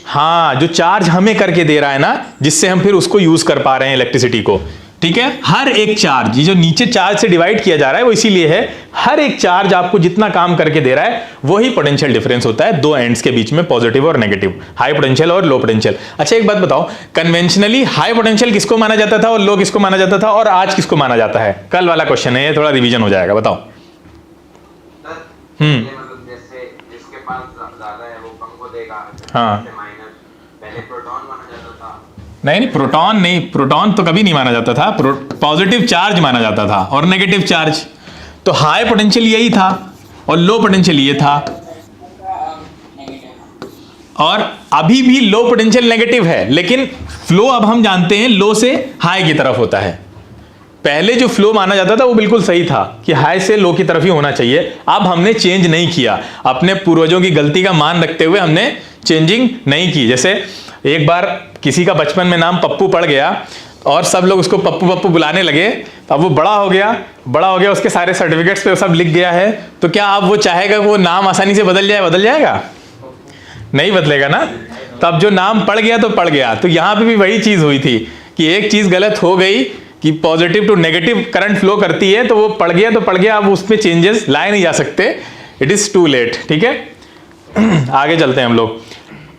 हाँ, जो चार्ज हमें करके दे रहा है ना, जिससे हम फिर उसको यूज कर पा रहे हैं इलेक्ट्रिसिटी को, ठीक है। हर एक चार्ज, ये जो नीचे चार्ज से डिवाइड किया जा रहा है वो इसीलिए है, हर एक चार्ज आपको जितना काम करके दे रहा है वही पोटेंशियल डिफरेंस होता है दो एंड्स के बीच में, पॉजिटिव और नेगेटिव, हाई पोटेंशियल और लो पोटेंशियल। अच्छा, एक बात बताओ, कन्वेंशनली हाई पोटेंशियल किसको माना जाता था और लो किसको माना जाता था, और आज किसको माना जाता है? कल वाला क्वेश्चन है ये, थोड़ा रिवीजन हो जाएगा, बताओ। हाँ, नहीं, प्रोटॉन नहीं, प्रोटॉन तो कभी नहीं माना जाता था, पॉजिटिव चार्ज माना जाता था और नेगेटिव चार्ज। तो हाई पोटेंशियल यही था और लो पोटेंशियल ये था, और अभी भी लो पोटेंशियल नेगेटिव है, लेकिन फ्लो अब हम जानते हैं लो से हाई की तरफ होता है। पहले जो फ्लो माना जाता था वो बिल्कुल सही था कि हाई से लो की तरफ ही होना चाहिए। अब हमने चेंज नहीं किया, अपने पूर्वजों की गलती का मान रखते हुए हमने चेंजिंग नहीं की। जैसे एक बार किसी का बचपन में नाम पप्पू पड़ गया और सब लोग उसको पप्पू पप्पू बुलाने लगे, अब वो बड़ा हो गया, उसके सारे सर्टिफिकेट्स पे सब लिख गया है, तो क्या अब वो चाहेगा वो नाम आसानी से बदल जाएगा? नहीं बदलेगा ना। तो अब जो नाम पड़ गया तो पड़ गया। तो यहां पे भी वही चीज हुई थी कि एक चीज गलत हो गई कि positive to negative current flow करती है, तो वो पड़ गया तो पड़ गया, अब उसमें चेंजेस लाए नहीं जा सकते, इट इज टू लेट। ठीक है, आगे चलते हैं हम लोग।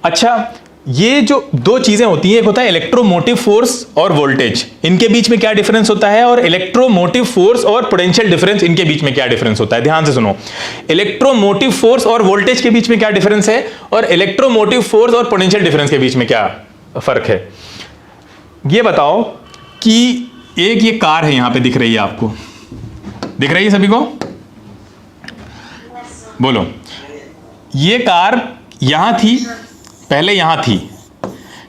अच्छा, ये जो दो चीजें होती हैं, एक होता है इलेक्ट्रोमोटिव फोर्स और वोल्टेज, इनके बीच में क्या डिफरेंस होता है, और इलेक्ट्रोमोटिव फोर्स और पोटेंशियल डिफरेंस, इनके बीच में क्या डिफरेंस होता है। ध्यान से सुनो, इलेक्ट्रोमोटिव फोर्स और वोल्टेज के बीच में क्या डिफरेंस है, और इलेक्ट्रोमोटिव फोर्स और पोटेंशियल डिफरेंस के बीच में क्या फर्क है। ये बताओ कि एक ये कार है, यहां पे दिख रही है आपको, दिख रही है सभी को? बोलो, ये कार यहां थी, पहले यहां थी,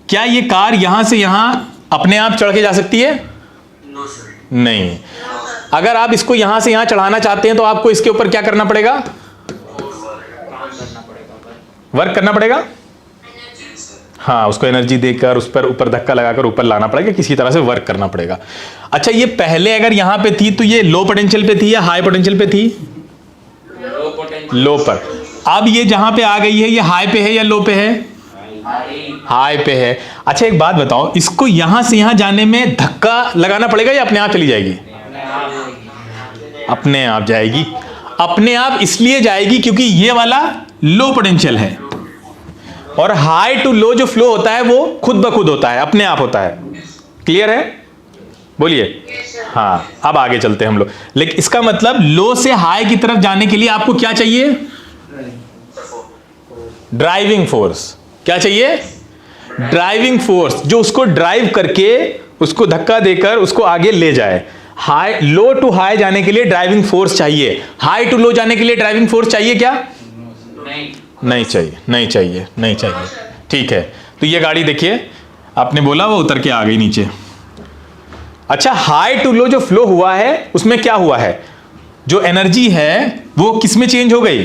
क्या ये कार यहां से यहां अपने आप चढ़ के जा सकती है? नहीं। अगर आप इसको यहां से यहां चढ़ाना चाहते हैं तो आपको इसके ऊपर क्या करना पड़ेगा? वर्क करना पड़ेगा। हाँ, उसको एनर्जी देकर उस पर ऊपर धक्का लगाकर ऊपर लाना पड़ेगा, किसी तरह से वर्क करना पड़ेगा। अच्छा, ये पहले अगर यहां पे थी तो ये लो पोटेंशियल पे थी या हाई पोटेंशियल पे थी? लो पर। अब ये जहां पे आ गई है, ये हाई पे है या लो पे है? हाई पे है। अच्छा, एक बात बताओ, इसको यहां से यहां जाने में धक्का लगाना पड़ेगा या अपने आप चली जाएगी? अपने आप जाएगी। अपने आप इसलिए जाएगी क्योंकि ये वाला लो पोटेंशियल है, और हाई टू लो जो फ्लो होता है वो खुद ब खुद होता है, अपने आप होता है। क्लियर है? बोलिए। हाँ, अब आगे चलते हैं हम लोग। लेकिन इसका मतलब लो से हाई की तरफ जाने के लिए आपको क्या चाहिए? Driving force. क्या चाहिए? ड्राइविंग फोर्स, जो उसको ड्राइव करके, उसको धक्का देकर उसको आगे ले जाए। हाई, लो टू हाई जाने के लिए ड्राइविंग फोर्स चाहिए। हाई टू लो जाने के लिए ड्राइविंग फोर्स चाहिए क्या? नहीं चाहिए, नहीं चाहिए, नहीं चाहिए। ठीक है, तो ये गाड़ी देखिए, आपने बोला वो उतर के आ गई नीचे। अच्छा, हाई टू लो जो फ्लो हुआ है उसमें क्या हुआ है? जो एनर्जी है वो किस में चेंज हो गई?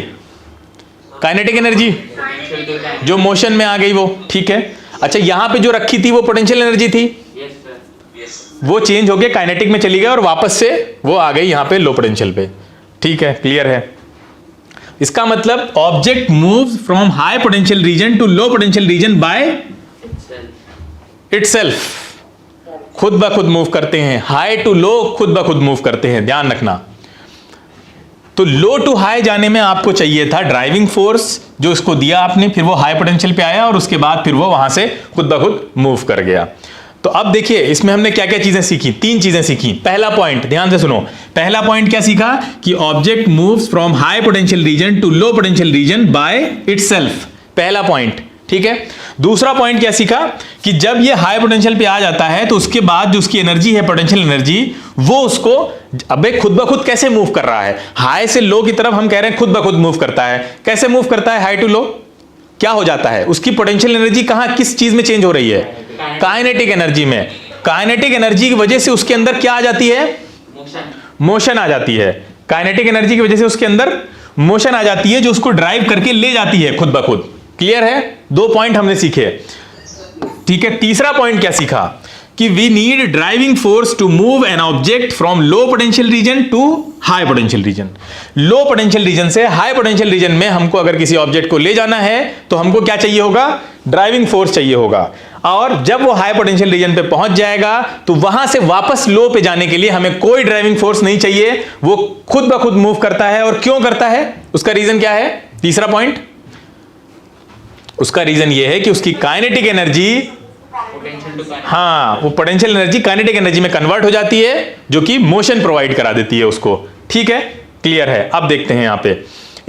काइनेटिक एनर्जी, जो मोशन में आ गई वो। ठीक है। अच्छा, यहां पे जो रखी थी वो पोटेंशियल एनर्जी थी, वो चेंज होके काइनेटिक में चली गई और वापस से वो आ गई यहां पे लो पोटेंशियल पे। ठीक है, क्लियर है? इसका मतलब object moves from high potential region to low potential region by itself. खुद ब खुद मूव करते हैं, हाई टू लो खुद ब खुद मूव करते हैं, ध्यान रखना। तो लो टू हाई जाने में आपको चाहिए था ड्राइविंग फोर्स, जो इसको दिया आपने, फिर वो हाई पोटेंशियल पे आया और उसके बाद फिर वो वहां से खुद ब खुद मूव कर गया। तो अब देखिए इसमें हमने क्या क्या चीजें सीखी, 3 चीजें सीखी। पहला पॉइंट ध्यान से सुनो, पहला पॉइंट क्या सीखा कि object moves from high potential region to low potential region by itself, पहला पॉइंट। ठीक है। दूसरा पॉइंट क्या सीखा कि जब ये हाई पोटेंशियल पे आ जाता है तो उसके बाद जो उसकी एनर्जी है, पोटेंशियल एनर्जी, वो उसको अबे खुद ब खुद कैसे मूव कर रहा है। हाई से लो की तरफ हम कह रहे हैं खुद ब खुद मूव करता है। कैसे मूव करता है? हाई टू लो क्या हो जाता है, उसकी पोटेंशियल एनर्जी कहां, किस चीज में चेंज हो रही है? काइनेटिक एनर्जी में। काइनेटिक एनर्जी की वजह से उसके अंदर क्या आ जाती है? मोशन आ जाती है। काइनेटिक एनर्जी की वजह से उसके अंदर मोशन आ जाती है, जो उसको ड्राइव करके ले जाती है खुद ब खुद। क्लियर है? 2 पॉइंट हमने सीखे। ठीक है। तीसरा पॉइंट क्या सीखा कि we need driving force to move an object from low potential region to high potential region. Low potential region से हाई पोटेंशियल रीजन में हमको अगर किसी ऑब्जेक्ट को ले जाना है तो हमको क्या चाहिए होगा? ड्राइविंग फोर्स चाहिए होगा। और जब वो हाई पोटेंशियल रीजन पे पहुंच जाएगा तो वहां से वापस लो पे जाने के लिए हमें कोई ड्राइविंग फोर्स नहीं चाहिए, वो खुद ब खुद मूव करता है। और क्यों करता है? उसका रीजन क्या है? तीसरा पॉइंट, उसका रीजन ये है कि उसकी काइनेटिक एनर्जी, हाँ, वो पोटेंशियल एनर्जी काइनेटिक एनर्जी में कन्वर्ट हो जाती है, जो कि मोशन प्रोवाइड करा देती है उसको। ठीक है, क्लियर है? अब देखते हैं यहां पे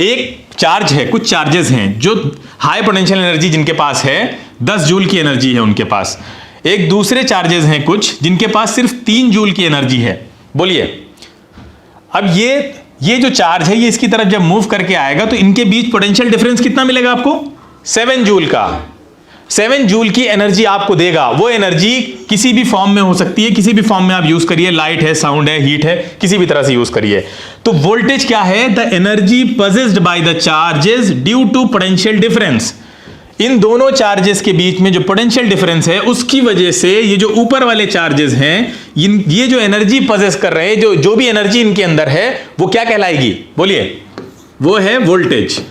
एक चार्ज है, कुछ चार्जेस हैं जो हाई पोटेंशियल एनर्जी जिनके पास है 10 जूल की एनर्जी है उनके पास। एक दूसरे चार्जेस हैं कुछ जिनके पास सिर्फ 3 जूल की एनर्जी है। बोलिए, अब ये जो चार्ज है ये इसकी तरफ जब मूव करके आएगा तो इनके बीच पोटेंशियल डिफरेंस कितना मिलेगा आपको? 7 जूल का। 7 जूल की एनर्जी आपको देगा। वो एनर्जी किसी भी फॉर्म में हो सकती है, किसी भी फॉर्म में आप यूज करिए, लाइट है, साउंड है, हीट है, किसी भी तरह से यूज करिए। तो वोल्टेज क्या है? The energy possessed by the charges due to potential difference. इन दोनों चार्जेस के बीच में जो पोटेंशियल डिफरेंस है उसकी वजह से ये जो ऊपर वाले चार्जेस हैं, ये जो एनर्जी पजेस कर रहे हैं, जो भी एनर्जी इनके अंदर है, वो क्या कहलाएगी? बोलिए। वो है वोल्टेज।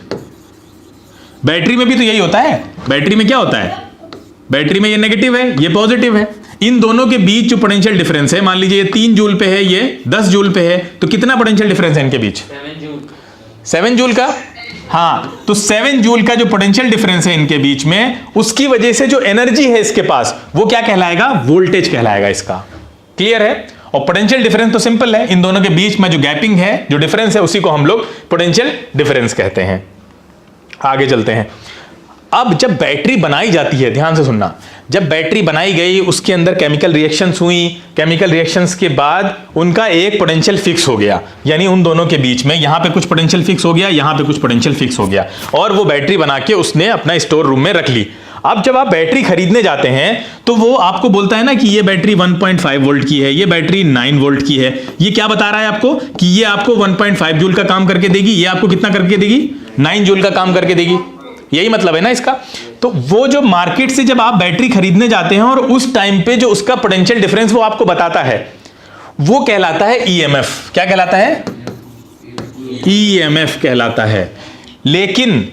बैटरी में भी तो यही होता है। बैटरी में क्या होता है? बैटरी में ये नेगेटिव है, ये पॉजिटिव है। इन दोनों के बीच जो पोटेंशियल डिफरेंस है, मान लीजिए ये 3 जूल पे है, ये 10 जूल पे है, तो कितना पोटेंशियल डिफरेंस है इनके बीच? 7 जूल का। हाँ, तो 7 जूल का जो पोटेंशियल डिफरेंस है इनके बीच में, उसकी वजह से जो एनर्जी है इसके पास, वो क्या कहलाएगा? वोल्टेज कहलाएगा इसका। क्लियर है? और पोटेंशियल डिफरेंस तो सिंपल है, इन दोनों के बीच में जो गैपिंग है, जो डिफरेंस है, उसी को हम लोग पोटेंशियल डिफरेंस कहते हैं। आगे चलते हैं। अब जब बैटरी बनाई जाती है, ध्यान से सुनना, जब बैटरी बनाई गई, उसके अंदर केमिकल रिएक्शंस हुई, केमिकल रिएक्शंस के बाद उनका एक पोटेंशियल फिक्स हो गया, यानी उन दोनों के बीच में यहां पे कुछ पोटेंशियल फिक्स हो गया, यहां पे कुछ पोटेंशियल फिक्स हो गया, और वो बैटरी बना के उसने अपना स्टोर रूम में रख ली। अब जब आप बैटरी खरीदने जाते हैं तो वो आपको बोलता है ना कि ये बैटरी 1.5 वोल्ट की है, ये बैटरी 9 वोल्ट की है। ये क्या बता रहा है आपको? कि ये आपको 1.5 जूल का काम करके देगी, ये आपको कितना करके देगी? 9 जूल का काम करके देगी। यही मतलब है ना इसका। तो वो जो मार्केट से जब आप बैटरी खरीदने जाते हैं और उस टाइम पे जो उसका पोटेंशियल डिफरेंस वो आपको बताता है, वो कहलाता है ईएमएफ। क्या कहलाता है? ईएमएफ कहलाता है। लेकिन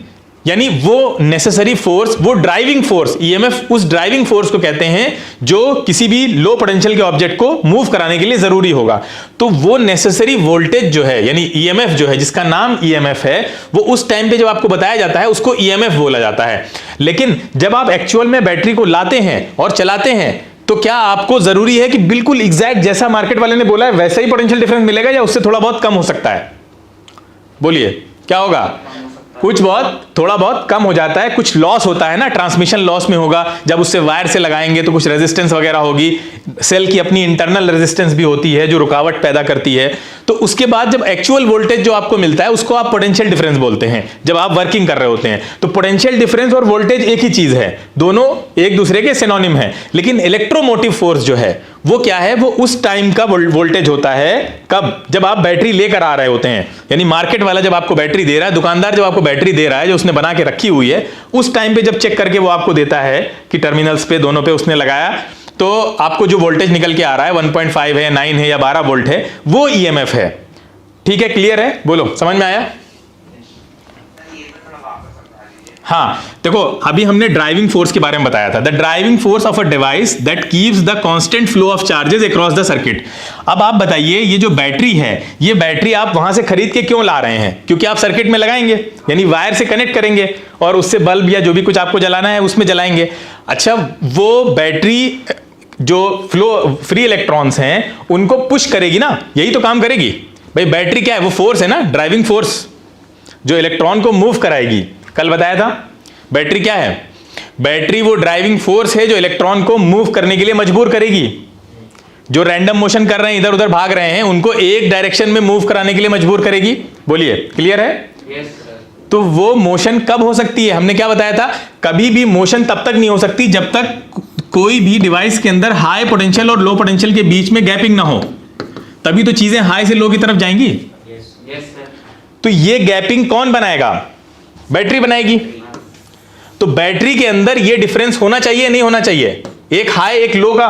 यानी वो नेसेसरी फोर्स, वो ड्राइविंग फोर्स, ईएमएफ उस ड्राइविंग फोर्स को कहते हैं जो किसी भी लो पोटेंशियल के ऑब्जेक्ट को मूव कराने के लिए जरूरी होगा। तो वो नेसेसरी वोल्टेज जो है, यानी ईएमएफ जो है, जिसका नाम ईएमएफ है, वो उस टाइम पे जब आपको बताया जाता है उसको ईएमएफ बोला जाता है। लेकिन जब आप एक्चुअल में बैटरी को लाते हैं और चलाते हैं, तो क्या आपको जरूरी है कि बिल्कुल एग्जैक्ट जैसा मार्केट वाले ने बोला है वैसा ही पोटेंशियल डिफरेंस मिलेगा, या उससे थोड़ा बहुत कम हो सकता है? बोलिए, क्या होगा? कुछ बहुत, थोड़ा बहुत कम हो जाता है, कुछ लॉस होता है ना, ट्रांसमिशन लॉस में होगा। जब उससे वायर से लगाएंगे तो कुछ रेजिस्टेंस वगैरह होगी, सेल की अपनी इंटरनल रेजिस्टेंस भी होती है जो रुकावट पैदा करती है। तो उसके बाद जब एक्चुअल वोल्टेज जो आपको मिलता है उसको आप पोटेंशियल डिफरेंस बोलते हैं, जब आप वर्किंग कर रहे होते हैं। तो पोटेंशियल डिफरेंस और वोल्टेज एक ही चीज है, दोनों एक दूसरे के सिनोनिम है। लेकिन इलेक्ट्रोमोटिव फोर्स जो है वो क्या है? वो उस टाइम का वोल्टेज होता है, कब? जब आप बैटरी लेकर आ रहे होते हैं। यानी मार्केट वाला जब आपको बैटरी दे रहा है, दुकानदार जब आपको बैटरी दे रहा है, जो उसने बना के रखी हुई है, उस टाइम पे जब चेक करके वो आपको देता है कि टर्मिनल्स पे दोनों पे उसने लगाया, तो आपको जो वोल्टेज निकल के आ रहा है 1.5 है, 9 है या 12 वोल्ट है, वो ईएमएफ है। ठीक है? क्लियर है? बोलो, समझ में आया? हाँ, देखो अभी हमने ड्राइविंग फोर्स के बारे में बताया था। The driving force of a device that keeps the constant flow of charges across the circuit. अब आप बताइए, ये जो बैटरी है, ये बैटरी आप वहां से खरीद के क्यों ला रहे हैं? क्योंकि आप सर्किट में लगाएंगे, यानी वायर से कनेक्ट करेंगे और उससे बल्ब या जो भी कुछ आपको जलाना है उसमें जलाएंगे। अच्छा, वो बैटरी जो फ्लो फ्री इलेक्ट्रॉन्स हैं उनको पुश करेगी ना, यही तो काम करेगी भाई। बैटरी क्या है? वो फोर्स है ना, ड्राइविंग फोर्स जो इलेक्ट्रॉन को मूव कराएगी। कल बताया था बैटरी क्या है? बैटरी वो ड्राइविंग फोर्स है जो इलेक्ट्रॉन को मूव करने के लिए मजबूर करेगी। जो रैंडम मोशन कर रहे हैं, इधर उधर भाग रहे हैं, उनको एक डायरेक्शन में मूव कराने के लिए मजबूर करेगी। बोलिए, क्लियर है? Yes sir. तो वो मोशन कब हो सकती है? हमने क्या बताया था? कभी भी मोशन तब तक नहीं हो सकती जब तक कोई भी डिवाइस के अंदर हाई पोटेंशियल और लो पोटेंशियल के बीच में गैपिंग ना हो, तभी तो चीजें हाई से लो की तरफ जाएंगी। Yes sir. तो ये गैपिंग कौन बनाएगा? बैटरी बनाएगी। तो बैटरी के अंदर ये डिफरेंस होना चाहिए, नहीं होना चाहिए? एक हाई एक लो का।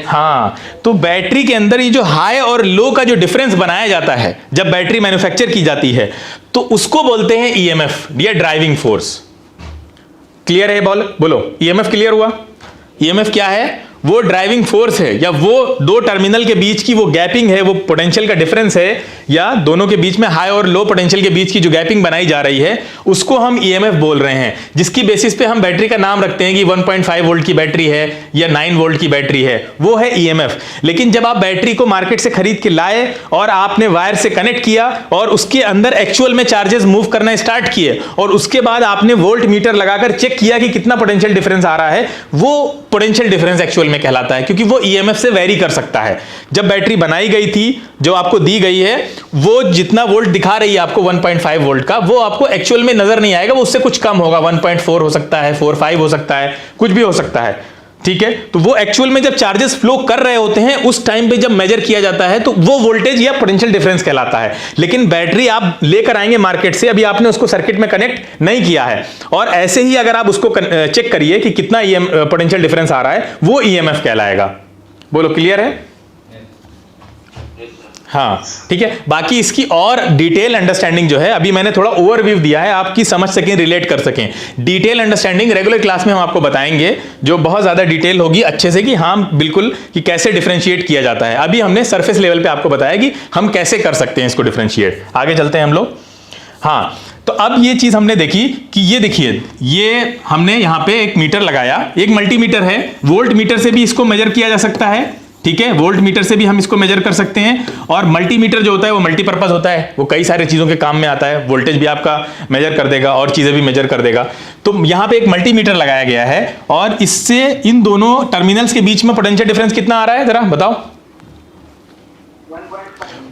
हाँ, तो बैटरी के अंदर ये जो हाई और लो का जो डिफरेंस बनाया जाता है जब बैटरी मैन्युफैक्चर की जाती है, तो उसको बोलते हैं ईएमएफ या ड्राइविंग फोर्स। क्लियर है? बोलो, ईएमएफ क्लियर हुआ? ईएमएफ क्या है? वो ड्राइविंग फोर्स है, या वो दो टर्मिनल के बीच की वो गैपिंग है, वो पोटेंशियल का डिफरेंस है, या दोनों के बीच में हाई और लो पोटेंशियल के बीच की जो गैपिंग बनाई जा रही है, उसको हम ईएमएफ बोल रहे हैं। जिसकी बेसिस पे हम बैटरी का नाम रखते हैं कि 1.5 वोल्ट की बैटरी है या 9 वोल्ट की बैटरी है, वो है ईएमएफ। लेकिन जब आप बैटरी को मार्केट से खरीद के लाए और आपने वायर से कनेक्ट किया और उसके अंदर एक्चुअल में चार्जेस मूव करना स्टार्ट किए और उसके बाद आपने वोल्ट मीटर लगाकर चेक किया कि कितना पोटेंशियल डिफरेंस आ रहा है, वो पोटेंशियल डिफरेंस एक्चुअल में कहलाता है, क्योंकि वो ईएमएफ से वेरी कर सकता है। जब बैटरी बनाई गई थी, जो आपको दी गई है, वो जितना वोल्ट दिखा रही है आपको 1.5 वोल्ट का, वो आपको एक्चुअल में नजर नहीं आएगा, वो उससे कुछ कम होगा, 1.4 हो सकता है, 4.5 हो सकता है, कुछ भी हो सकता है। ठीक है, तो वो एक्चुअल में जब चार्जेस फ्लो कर रहे होते हैं उस टाइम पे जब मेजर किया जाता है तो वो वोल्टेज या पोटेंशियल डिफरेंस कहलाता है। लेकिन बैटरी आप लेकर आएंगे मार्केट से, अभी आपने उसको सर्किट में कनेक्ट नहीं किया है, और ऐसे ही अगर आप उसको चेक करिए कि कितना पोटेंशियल डिफरेंस आ रहा है, वो ईएमएफ कहलाएगा। बोलो, क्लियर है? हाँ, ठीक है। बाकी इसकी और डिटेल अंडरस्टैंडिंग जो है, अभी मैंने थोड़ा ओवरव्यू दिया है, आपकी समझ सकें, रिलेट कर सकें। डिटेल अंडरस्टैंडिंग रेगुलर क्लास में हम आपको बताएंगे, जो बहुत ज्यादा डिटेल होगी अच्छे से, कि हाँ बिल्कुल कि कैसे डिफरेंशिएट किया जाता है। अभी हमने सरफेस लेवल पे आपको बताया कि हम कैसे कर सकते हैं इसको डिफरेंशिएट। आगे चलते हैं हम लोग। हाँ, तो अब ये चीज हमने देखी कि ये देखिए, ये हमने यहां पे एक मीटर लगाया, एक मल्टीमीटर है, वोल्ट मीटर से भी इसको मेजर किया जा सकता है। ठीक है, वोल्ट मीटर से भी हम इसको मेजर कर सकते हैं, और मल्टीमीटर जो होता है वो मल्टीपर्पज होता है, वो कई सारे चीजों के काम में आता है, वोल्टेज भी आपका मेजर कर देगा और चीजें भी मेजर कर देगा। तो यहां पे एक मल्टीमीटर लगाया गया है, और इससे इन दोनों टर्मिनल्स के बीच में पोटेंशियल डिफरेंस कितना आ रहा है, जरा बताओ?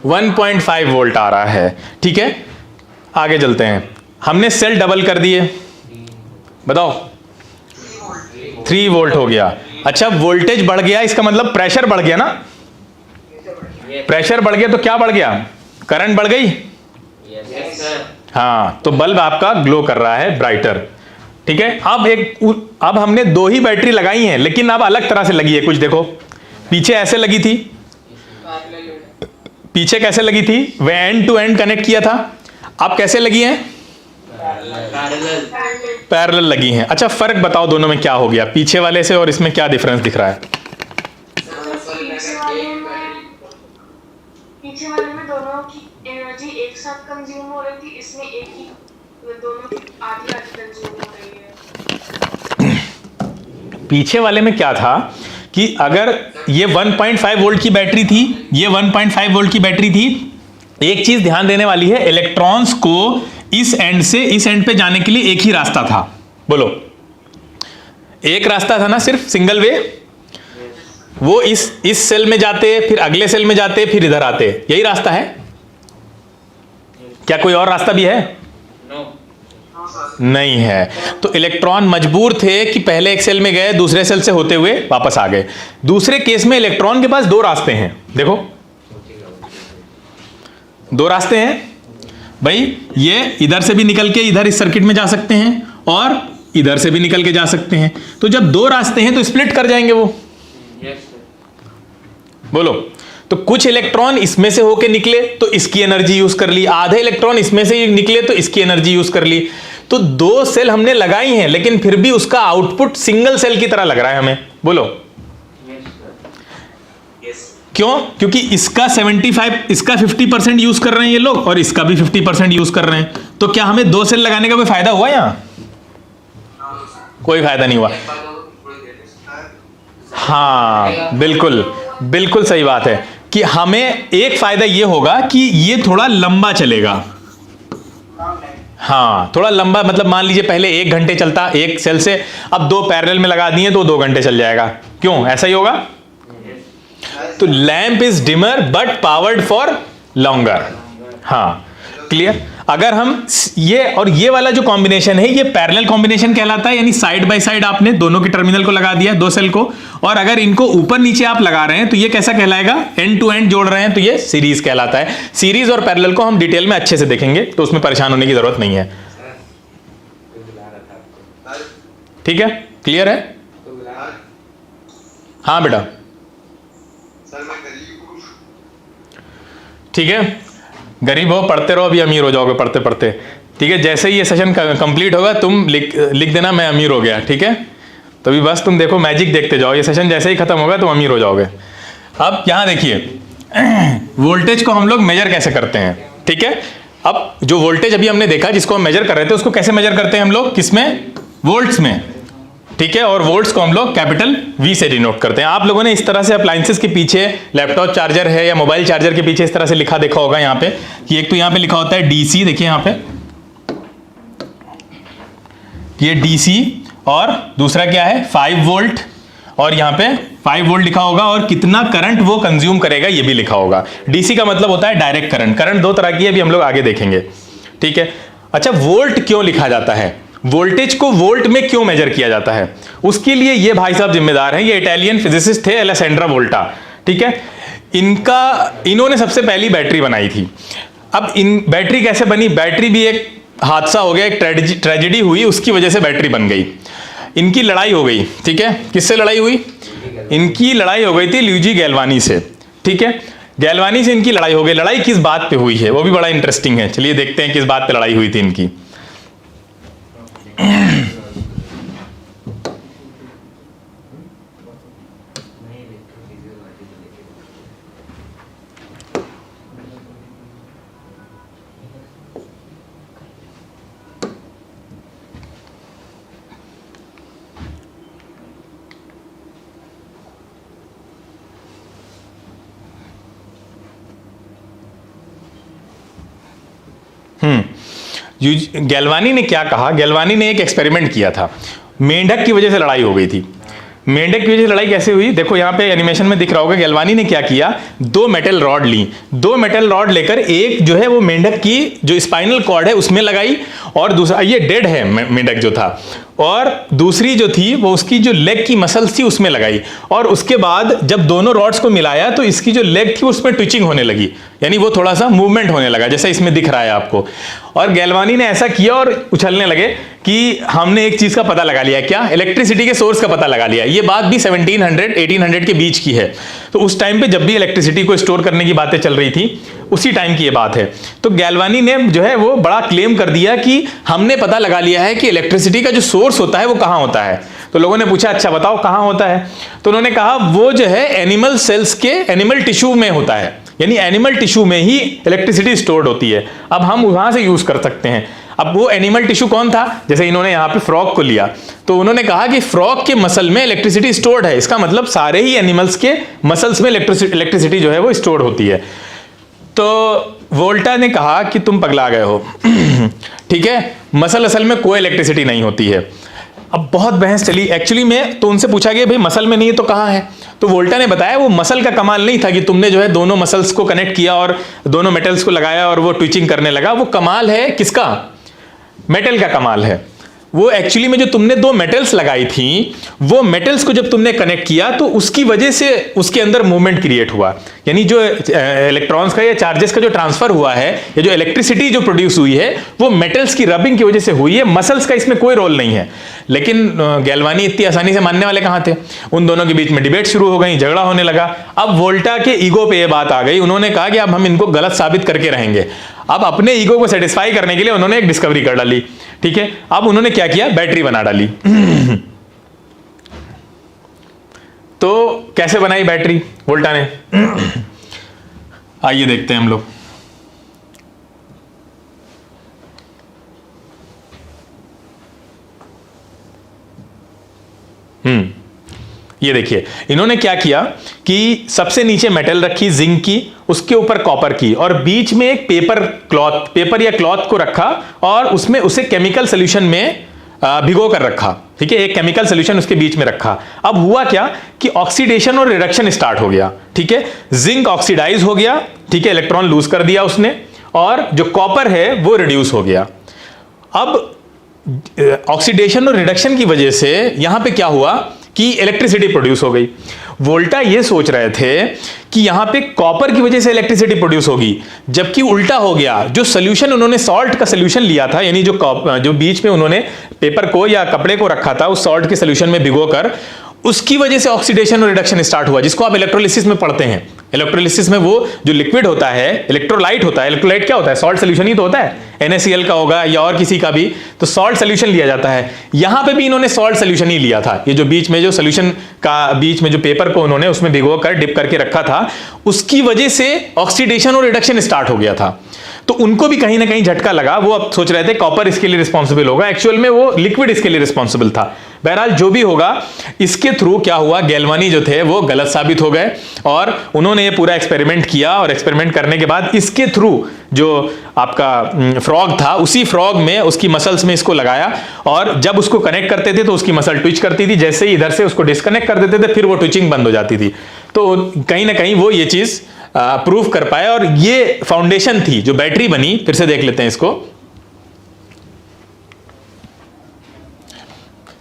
1.5 वोल्ट आ रहा है। ठीक है, आगे चलते हैं। हमने सेल डबल कर दिए, बताओ 3 वोल्ट हो गया। अच्छा, वोल्टेज बढ़ गया, इसका मतलब प्रेशर बढ़ गया ना? प्रेशर बढ़ गया तो क्या बढ़ गया? करंट बढ़ गई। हाँ, तो बल्ब आपका ग्लो कर रहा है, ब्राइटर। ठीक है, अब हमने 2 ही बैटरी लगाई हैं, लेकिन अब अलग तरह से लगी है कुछ। देखो, पीछे ऐसे लगी थी, पीछे कैसे लगी थी? वे एंड टू एंड कनेक्ट किया था। अब कैसे लगी हैं? पैरेलल लगी हैं। अच्छा, फर्क बताओ दोनों में क्या हो गया, पीछे वाले से और इसमें क्या डिफरेंस दिख रहा है? पीछे वाले में दोनों की एनर्जी एक साथ कंज्यूम हो रही थी, इसमें एक ही, दोनों की आधी आधी कंज्यूम हो रही है। पीछे वाले में क्या था कि अगर ये 1.5 वोल्ट की बैटरी थी, ये 1.5 वोल्ट की बैटरी थी, एक चीज ध्यान देने वाली है, इलेक्ट्रॉन्स को इस एंड से इस एंड पे जाने के लिए एक ही रास्ता था। बोलो, एक रास्ता था ना, सिर्फ सिंगल वे। वो इस सेल में जाते, फिर अगले सेल में जाते, फिर इधर आते, यही रास्ता है। क्या कोई और रास्ता भी है? नहीं है। तो इलेक्ट्रॉन मजबूर थे कि पहले एक सेल में गए, दूसरे सेल से होते हुए वापस आ गए। दूसरे केस में इलेक्ट्रॉन के पास 2 रास्ते हैं। देखो, 2 रास्ते हैं भाई, ये इधर से भी निकल के इधर इस सर्किट में जा सकते हैं, और इधर से भी निकल के जा सकते हैं। तो जब 2 रास्ते हैं तो स्प्लिट कर जाएंगे वो। बोलो, तो कुछ इलेक्ट्रॉन इसमें से होके निकले तो इसकी एनर्जी यूज कर ली, आधे इलेक्ट्रॉन इसमें से निकले तो इसकी एनर्जी यूज कर ली। तो 2 सेल हमने लगाई हैं, लेकिन फिर भी उसका आउटपुट सिंगल सेल की तरह लग रहा है हमें। बोलो, क्यों? क्योंकि इसका 50% यूज कर रहे हैं ये लोग, और इसका भी 50% यूज कर रहे हैं। तो क्या हमें 2 सेल लगाने का कोई फायदा हुआ? यहां कोई फायदा नहीं हुआ। हाँ, बिल्कुल बिल्कुल सही बात है कि हमें एक फायदा ये होगा कि ये थोड़ा लंबा चलेगा। हाँ, थोड़ा लंबा, मतलब मान लीजिए पहले 1 घंटे चलता एक सेल से, अब 2 पैरेलल में लगा दिए तो 2 घंटे चल जाएगा। क्यों? ऐसा ही होगा। तो lamp is dimmer but powered for longer. हाँ, क्लियर। अगर हम ये और ये वाला जो कॉम्बिनेशन है, ये पैरेलल कॉम्बिनेशन कहलाता है, यानी साइड बाय साइड आपने दोनों के टर्मिनल को लगा दिया, 2 सेल को, और अगर इनको ऊपर नीचे आप लगा रहे हैं तो ये कैसा कहलाएगा? एंड टू एंड जोड़ रहे हैं तो ये सीरीज कहलाता है। सीरीज और पैरेलल को हम डिटेल में अच्छे से देखेंगे, तो उसमें परेशान होने की जरूरत नहीं है। ठीक है, क्लियर है? हाँ बेटा, ठीक है। गरीब हो, पढ़ते रहो, अभी अमीर हो जाओगे पढ़ते पढ़ते। ठीक है, जैसे ही ये सेशन कंप्लीट होगा तुम लिख देना मैं अमीर हो गया। ठीक है, तो अभी बस तुम देखो, मैजिक देखते जाओ, ये सेशन जैसे ही खत्म होगा तुम अमीर हो जाओगे। अब यहां देखिए, वोल्टेज को हम लोग मेजर कैसे करते हैं। ठीक है, अब जो वोल्टेज अभी हमने देखा जिसको हम मेजर कर रहे थे, उसको कैसे मेजर करते हैं हम लोग? किसमें? वोल्ट्स में। ठीक है, और वोल्ट्स को हम लोग कैपिटल V से डिनोट करते हैं। आप लोगों ने इस तरह से अप्लायंसेस के पीछे, लैपटॉप चार्जर है या मोबाइल चार्जर के पीछे इस तरह से लिखा देखा होगा यहाँ पे, कि एक तो यहाँ पे लिखा होता है DC, देखिए यहाँ पे ये DC, और दूसरा क्या है 5 वोल्ट, और यहाँ पे 5 वोल्ट लिखा होगा और कितना करंट वो कंज्यूम करेगा ये भी लिखा होगा। डीसी का मतलब होता है डायरेक्ट करंट। करंट दो तरह की है, अभी हम लोग आगे देखेंगे, ठीक है। अच्छा, वोल्ट क्यों लिखा जाता है, वोल्टेज को वोल्ट में क्यों मेजर किया जाता है, उसके लिए ये भाई साहब जिम्मेदार हैं। ये इटालियन फिजिसिस्ट थे एलेसेंड्रा वोल्टा, ठीक है। इन्होंने सबसे पहली बैटरी बनाई थी। अब इन बैटरी कैसे बनी, बैटरी भी एक हादसा हो गया, एक ट्रेजेडी हुई, उसकी वजह से बैटरी बन गई। इनकी लड़ाई हो गई, ठीक है। किससे लड़ाई हुई, इनकी लड़ाई हो गई थी ल्यूजी गैल्वानी से, ठीक है। गैल्वानी से इनकी लड़ाई हो गई। लड़ाई किस बात पे हुई है वो भी बड़ा इंटरेस्टिंग है, चलिए देखते हैं किस बात पे लड़ाई हुई थी इनकी। गैल्वानी ने क्या कहा, गैल्वानी ने एक एक्सपेरिमेंट किया था। मेंढक की वजह से लड़ाई हो गई थी। मेंढक की वजह से लड़ाई कैसे हुई, देखो यहाँ पे एनिमेशन में दिख रहा होगा। गैल्वानी ने क्या किया, 2 मेटल रॉड ली, 2 मेटल रॉड लेकर एक जो है वो मेंढक की जो स्पाइनल कॉर्ड है उसमें लगाई, और दूसरा, ये डेड है मेंढक जो था, और दूसरी जो थी वो उसकी जो लेग की मसल्स थी उसमें लगाई। और उसके बाद जब दोनों रॉड्स को मिलाया तो इसकी जो लेग थी उसमें ट्विचिंग होने लगी, यानी वो थोड़ा सा मूवमेंट होने लगा, जैसा इसमें दिख रहा है आपको। और गैल्वानी ने ऐसा किया और उछलने लगे कि हमने एक चीज का पता लगा लिया, क्या, इलेक्ट्रिसिटी के सोर्स का पता लगा लिया। ये बात भी 1700-1800 के बीच की है। तो उस टाइम पे जब भी इलेक्ट्रिसिटी को स्टोर करने की बातें चल रही थी उसी टाइम की ये बात है। तो गैल्वानी ने जो है वो बड़ा क्लेम कर दिया कि हमने पता लगा लिया है कि इलेक्ट्रिसिटी का जो सोर्स होता है वो कहां होता है। तो लोगों ने पूछा अच्छा बताओ कहां होता है, तो उन्होंने कहा वो जो है एनिमल सेल्स के एनिमल टिश्यू में होता है, यानी एनिमल टिश्यू में ही इलेक्ट्रिसिटी स्टोर्ड होती है। अब हम वहां से यूज कर सकते हैं। अब वो एनिमल टिश्यू कौन था, जैसे इन्होंने यहाँ पे फ्रॉग को लिया, तो उन्होंने कहा कि फ्रॉग के मसल में इलेक्ट्रिसिटी स्टोर्ड है, इसका मतलब सारे ही एनिमल्स के मसल्स में इलेक्ट्रिसिटी जो है वो स्टोर्ड होती है। तो वोल्टा ने कहा कि तुम पगला गए हो ठीक है, मसल असल में कोई इलेक्ट्रिसिटी नहीं होती है। अब बहुत बहस चली एक्चुअली में, तो उनसे पूछा गया भाई मसल में नहीं है तो कहाँ है, तो वोल्टा ने बताया वो मसल का कमाल नहीं था कि तुमने जो है दोनों मसल्स को कनेक्ट किया और दोनों मेटल्स को लगाया और वो ट्विचिंग करने लगा। वो कमाल है किसका, मेटल का कमाल है। वो एक्चुअली में जो तुमने 2 मेटल्स लगाई थी, वो मेटल्स को जब तुमने कनेक्ट किया तो उसकी वजह से उसके अंदर मूवमेंट क्रिएट हुआ, यानी जो इलेक्ट्रॉन्स का या चार्जेस का जो ट्रांसफर हुआ है या जो इलेक्ट्रिसिटी जो प्रोड्यूस हुई है वो मेटल्स की रबिंग की वजह से हुई है, मसल्स का इसमें कोई रोल नहीं है। लेकिन गैल्वानी इतनी आसानी से मानने वाले कहां थे, उन दोनों के बीच में डिबेट शुरू हो गई, झगड़ा होने लगा। अब वोल्टा के ईगो पे ये बात आ गई, उन्होंने कहा कि अब हम इनको गलत साबित करके रहेंगे। अब अपने ईगो को सेटिस्फाई करने के लिए उन्होंने एक डिस्कवरी कर डाली, ठीक है। अब उन्होंने क्या किया, बैटरी बना डाली तो कैसे बनाई बैटरी वोल्टा ने आइए देखते हैं हम लोग। ये देखिए इन्होंने क्या किया कि सबसे नीचे मेटल रखी जिंक की, उसके ऊपर कॉपर की, और बीच में एक पेपर या क्लॉथ को रखा और उसमें उसे केमिकल सोल्यूशन में भिगो कर रखा, ठीक है। एक केमिकल सोल्यूशन उसके बीच में रखा। अब हुआ क्या कि ऑक्सीडेशन और रिडक्शन स्टार्ट हो गया, ठीक है। जिंक ऑक्सीडाइज हो गया, ठीक है, इलेक्ट्रॉन लूज कर दिया उसने, और जो कॉपर है वो रिड्यूस हो गया। अब ऑक्सीडेशन और रिडक्शन की वजह से यहां पे क्या हुआ कि इलेक्ट्रिसिटी प्रोड्यूस हो गई। वोल्टा ये सोच रहे थे कि यहां पे कॉपर की वजह से इलेक्ट्रिसिटी प्रोड्यूस होगी, जबकि उल्टा हो गया। जो सोल्यूशन उन्होंने सॉल्ट का सोल्यूशन लिया था, यानी जो बीच में उन्होंने पेपर को या कपड़े को रखा था उस सॉल्ट के सोल्यूशन में भिगोकर, उसकी वजह से ऑक्सीडेशन और रिडक्शन स्टार्ट हुआ, जिसको आप इलेक्ट्रोलिसिस में पढ़ते हैं। इलेक्ट्रोलिसिस में वो जो लिक्विड होता है इलेक्ट्रोलाइट होता है। इलेक्ट्रोलाइट क्या होता है, सॉल्ट सोल्यूशन ही तो होता है, NaCl का होगा या और किसी का भी, तो सॉल्ट सोल्यूशन लिया जाता है। यहां पे भी इन्होंने सॉल्ट सोल्यूशन ही लिया था। ये जो बीच में जो सोल्यूशन का बीच में जो पेपर को उन्होंने उसमें भिगो कर डिप करके रखा था, उसकी वजह से ऑक्सीडेशन और रिडक्शन स्टार्ट हो गया था। तो उनको भी कहीं ना कहीं झटका लगा। वो अब सोच रहे थे कॉपर इसके लिए रिस्पॉन्सिबल होगा, एक्चुअल में वो लिक्विड इसके लिए रिस्पॉन्सिबल था। बहरहाल जो भी होगा, इसके थ्रू क्या हुआ, गैल्वानी जो थे वो गलत साबित हो गए और उन्होंने ये पूरा एक्सपेरिमेंट किया और एक्सपेरिमेंट करने के बाद इसके थ्रू जो आपका फ्रॉग था, उसी फ्रॉग में उसकी मसल्स में इसको लगाया और जब उसको कनेक्ट करते थे तो उसकी मसल ट्विच करती थी, जैसे ही इधर से उसको डिस्कनेक्ट कर देते थे फिर वो ट्विचिंग बंद हो जाती थी। तो कहीं ना कहीं वो ये चीज प्रूव कर पाए और ये फाउंडेशन थी जो बैटरी बनी। फिर से देख लेते हैं इसको।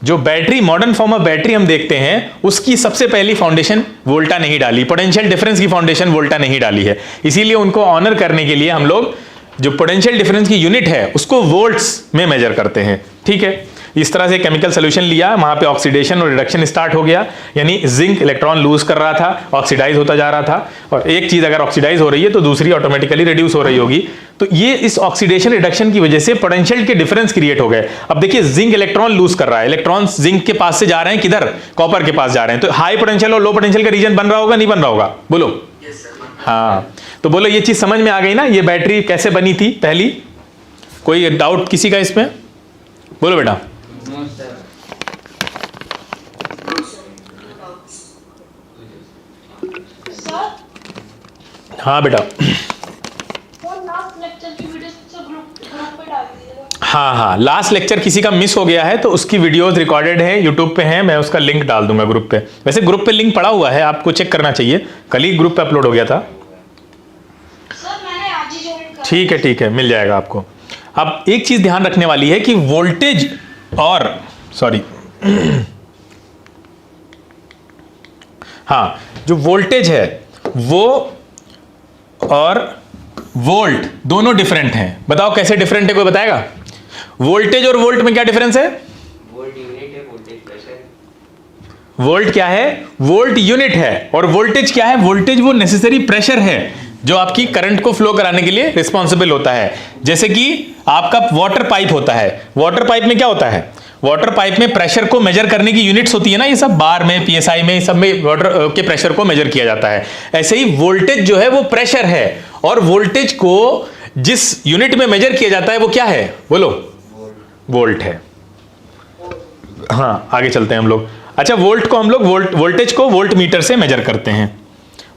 जो battery, modern form of battery हम देखते हैं, उसकी सबसे पहली फाउंडेशन वोल्टा नहीं डाली, पोटेंशियल डिफरेंस की फाउंडेशन वोल्टा नहीं डाली है। इसीलिए उनको ऑनर करने के लिए हम लोग जो पोटेंशियल डिफरेंस की यूनिट है उसको वोल्ट्स में मेजर करते हैं। ठीक है, इस तरह से केमिकल सोल्यूशन लिया, वहां पे ऑक्सीडेशन और रिडक्शन स्टार्ट हो गया, यानी जिंक इलेक्ट्रॉन लूज कर रहा था, ऑक्सीडाइज होता जा रहा था। और एक चीज अगर ऑक्सीडाइज हो रही है तो दूसरी ऑटोमेटिकली रिड्यूस हो रही होगी। तो ये इस ऑक्सीडेशन रिडक्शन की वजह से पोटेंशियल के डिफरेंस क्रिएट हो गए। अब देखिए जिंक इलेक्ट्रॉन लूज कर रहा है, इलेक्ट्रॉन जिंक के पास से जा रहे हैं किधर, कॉपर के पास जा रहे हैं। तो हाई पोटेंशियल और लो पोटेंशियल का रीजन बन रहा होगा, नहीं बन रहा होगा, बोलो। हाँ, तो बोलो ये चीज समझ में आ गई ना, ये बैटरी कैसे बनी थी पहली। कोई डाउट किसी का इसमें, बोलो बेटा। हाँ बेटा, हाँ, लास्ट लेक्चर किसी का मिस हो गया है तो उसकी वीडियोस रिकॉर्डेड है, यूट्यूब पे है, मैं उसका लिंक डाल दूंगा ग्रुप पे। वैसे ग्रुप पे लिंक पड़ा हुआ है, आपको चेक करना चाहिए, कल ही ग्रुप पे अपलोड हो गया था। सर मैंने आज ही ज्वाइन करा। ठीक है, मिल जाएगा आपको। अब एक चीज ध्यान रखने वाली है कि वोल्टेज और हाँ, जो वोल्टेज है वो और वोल्ट दोनों डिफरेंट हैं। बताओ कैसे डिफरेंट है, कोई बताएगा? वोल्टेज और वोल्ट में क्या डिफरेंस है? वोल्ट यूनिट है, वोल्टेज प्रेशर। वोल्ट क्या है? वोल्ट यूनिट है। और वोल्टेज क्या है? वोल्टेज वो नेसेसरी प्रेशर है जो आपकी करंट को फ्लो कराने के लिए रिस्पॉन्सिबल होता है। जैसे कि आपका वाटर पाइप होता है, वाटर पाइप में क्या होता है? वाटर पाइप में प्रेशर को मेजर करने की यूनिट्स होती है ना, ये सब बार में, पीएसआई में, सब में वाटर के प्रेशर को मेजर किया जाता है। ऐसे ही वोल्टेज जो है वो प्रेशर है और वोल्टेज को जिस यूनिट में मेजर किया जाता है वो क्या है, बोलो? वोल्ट है। हाँ, आगे चलते हैं हम लोग। अच्छा, वोल्ट को हम लोग वोल्टेज को वोल्ट मीटर से मेजर करते हैं।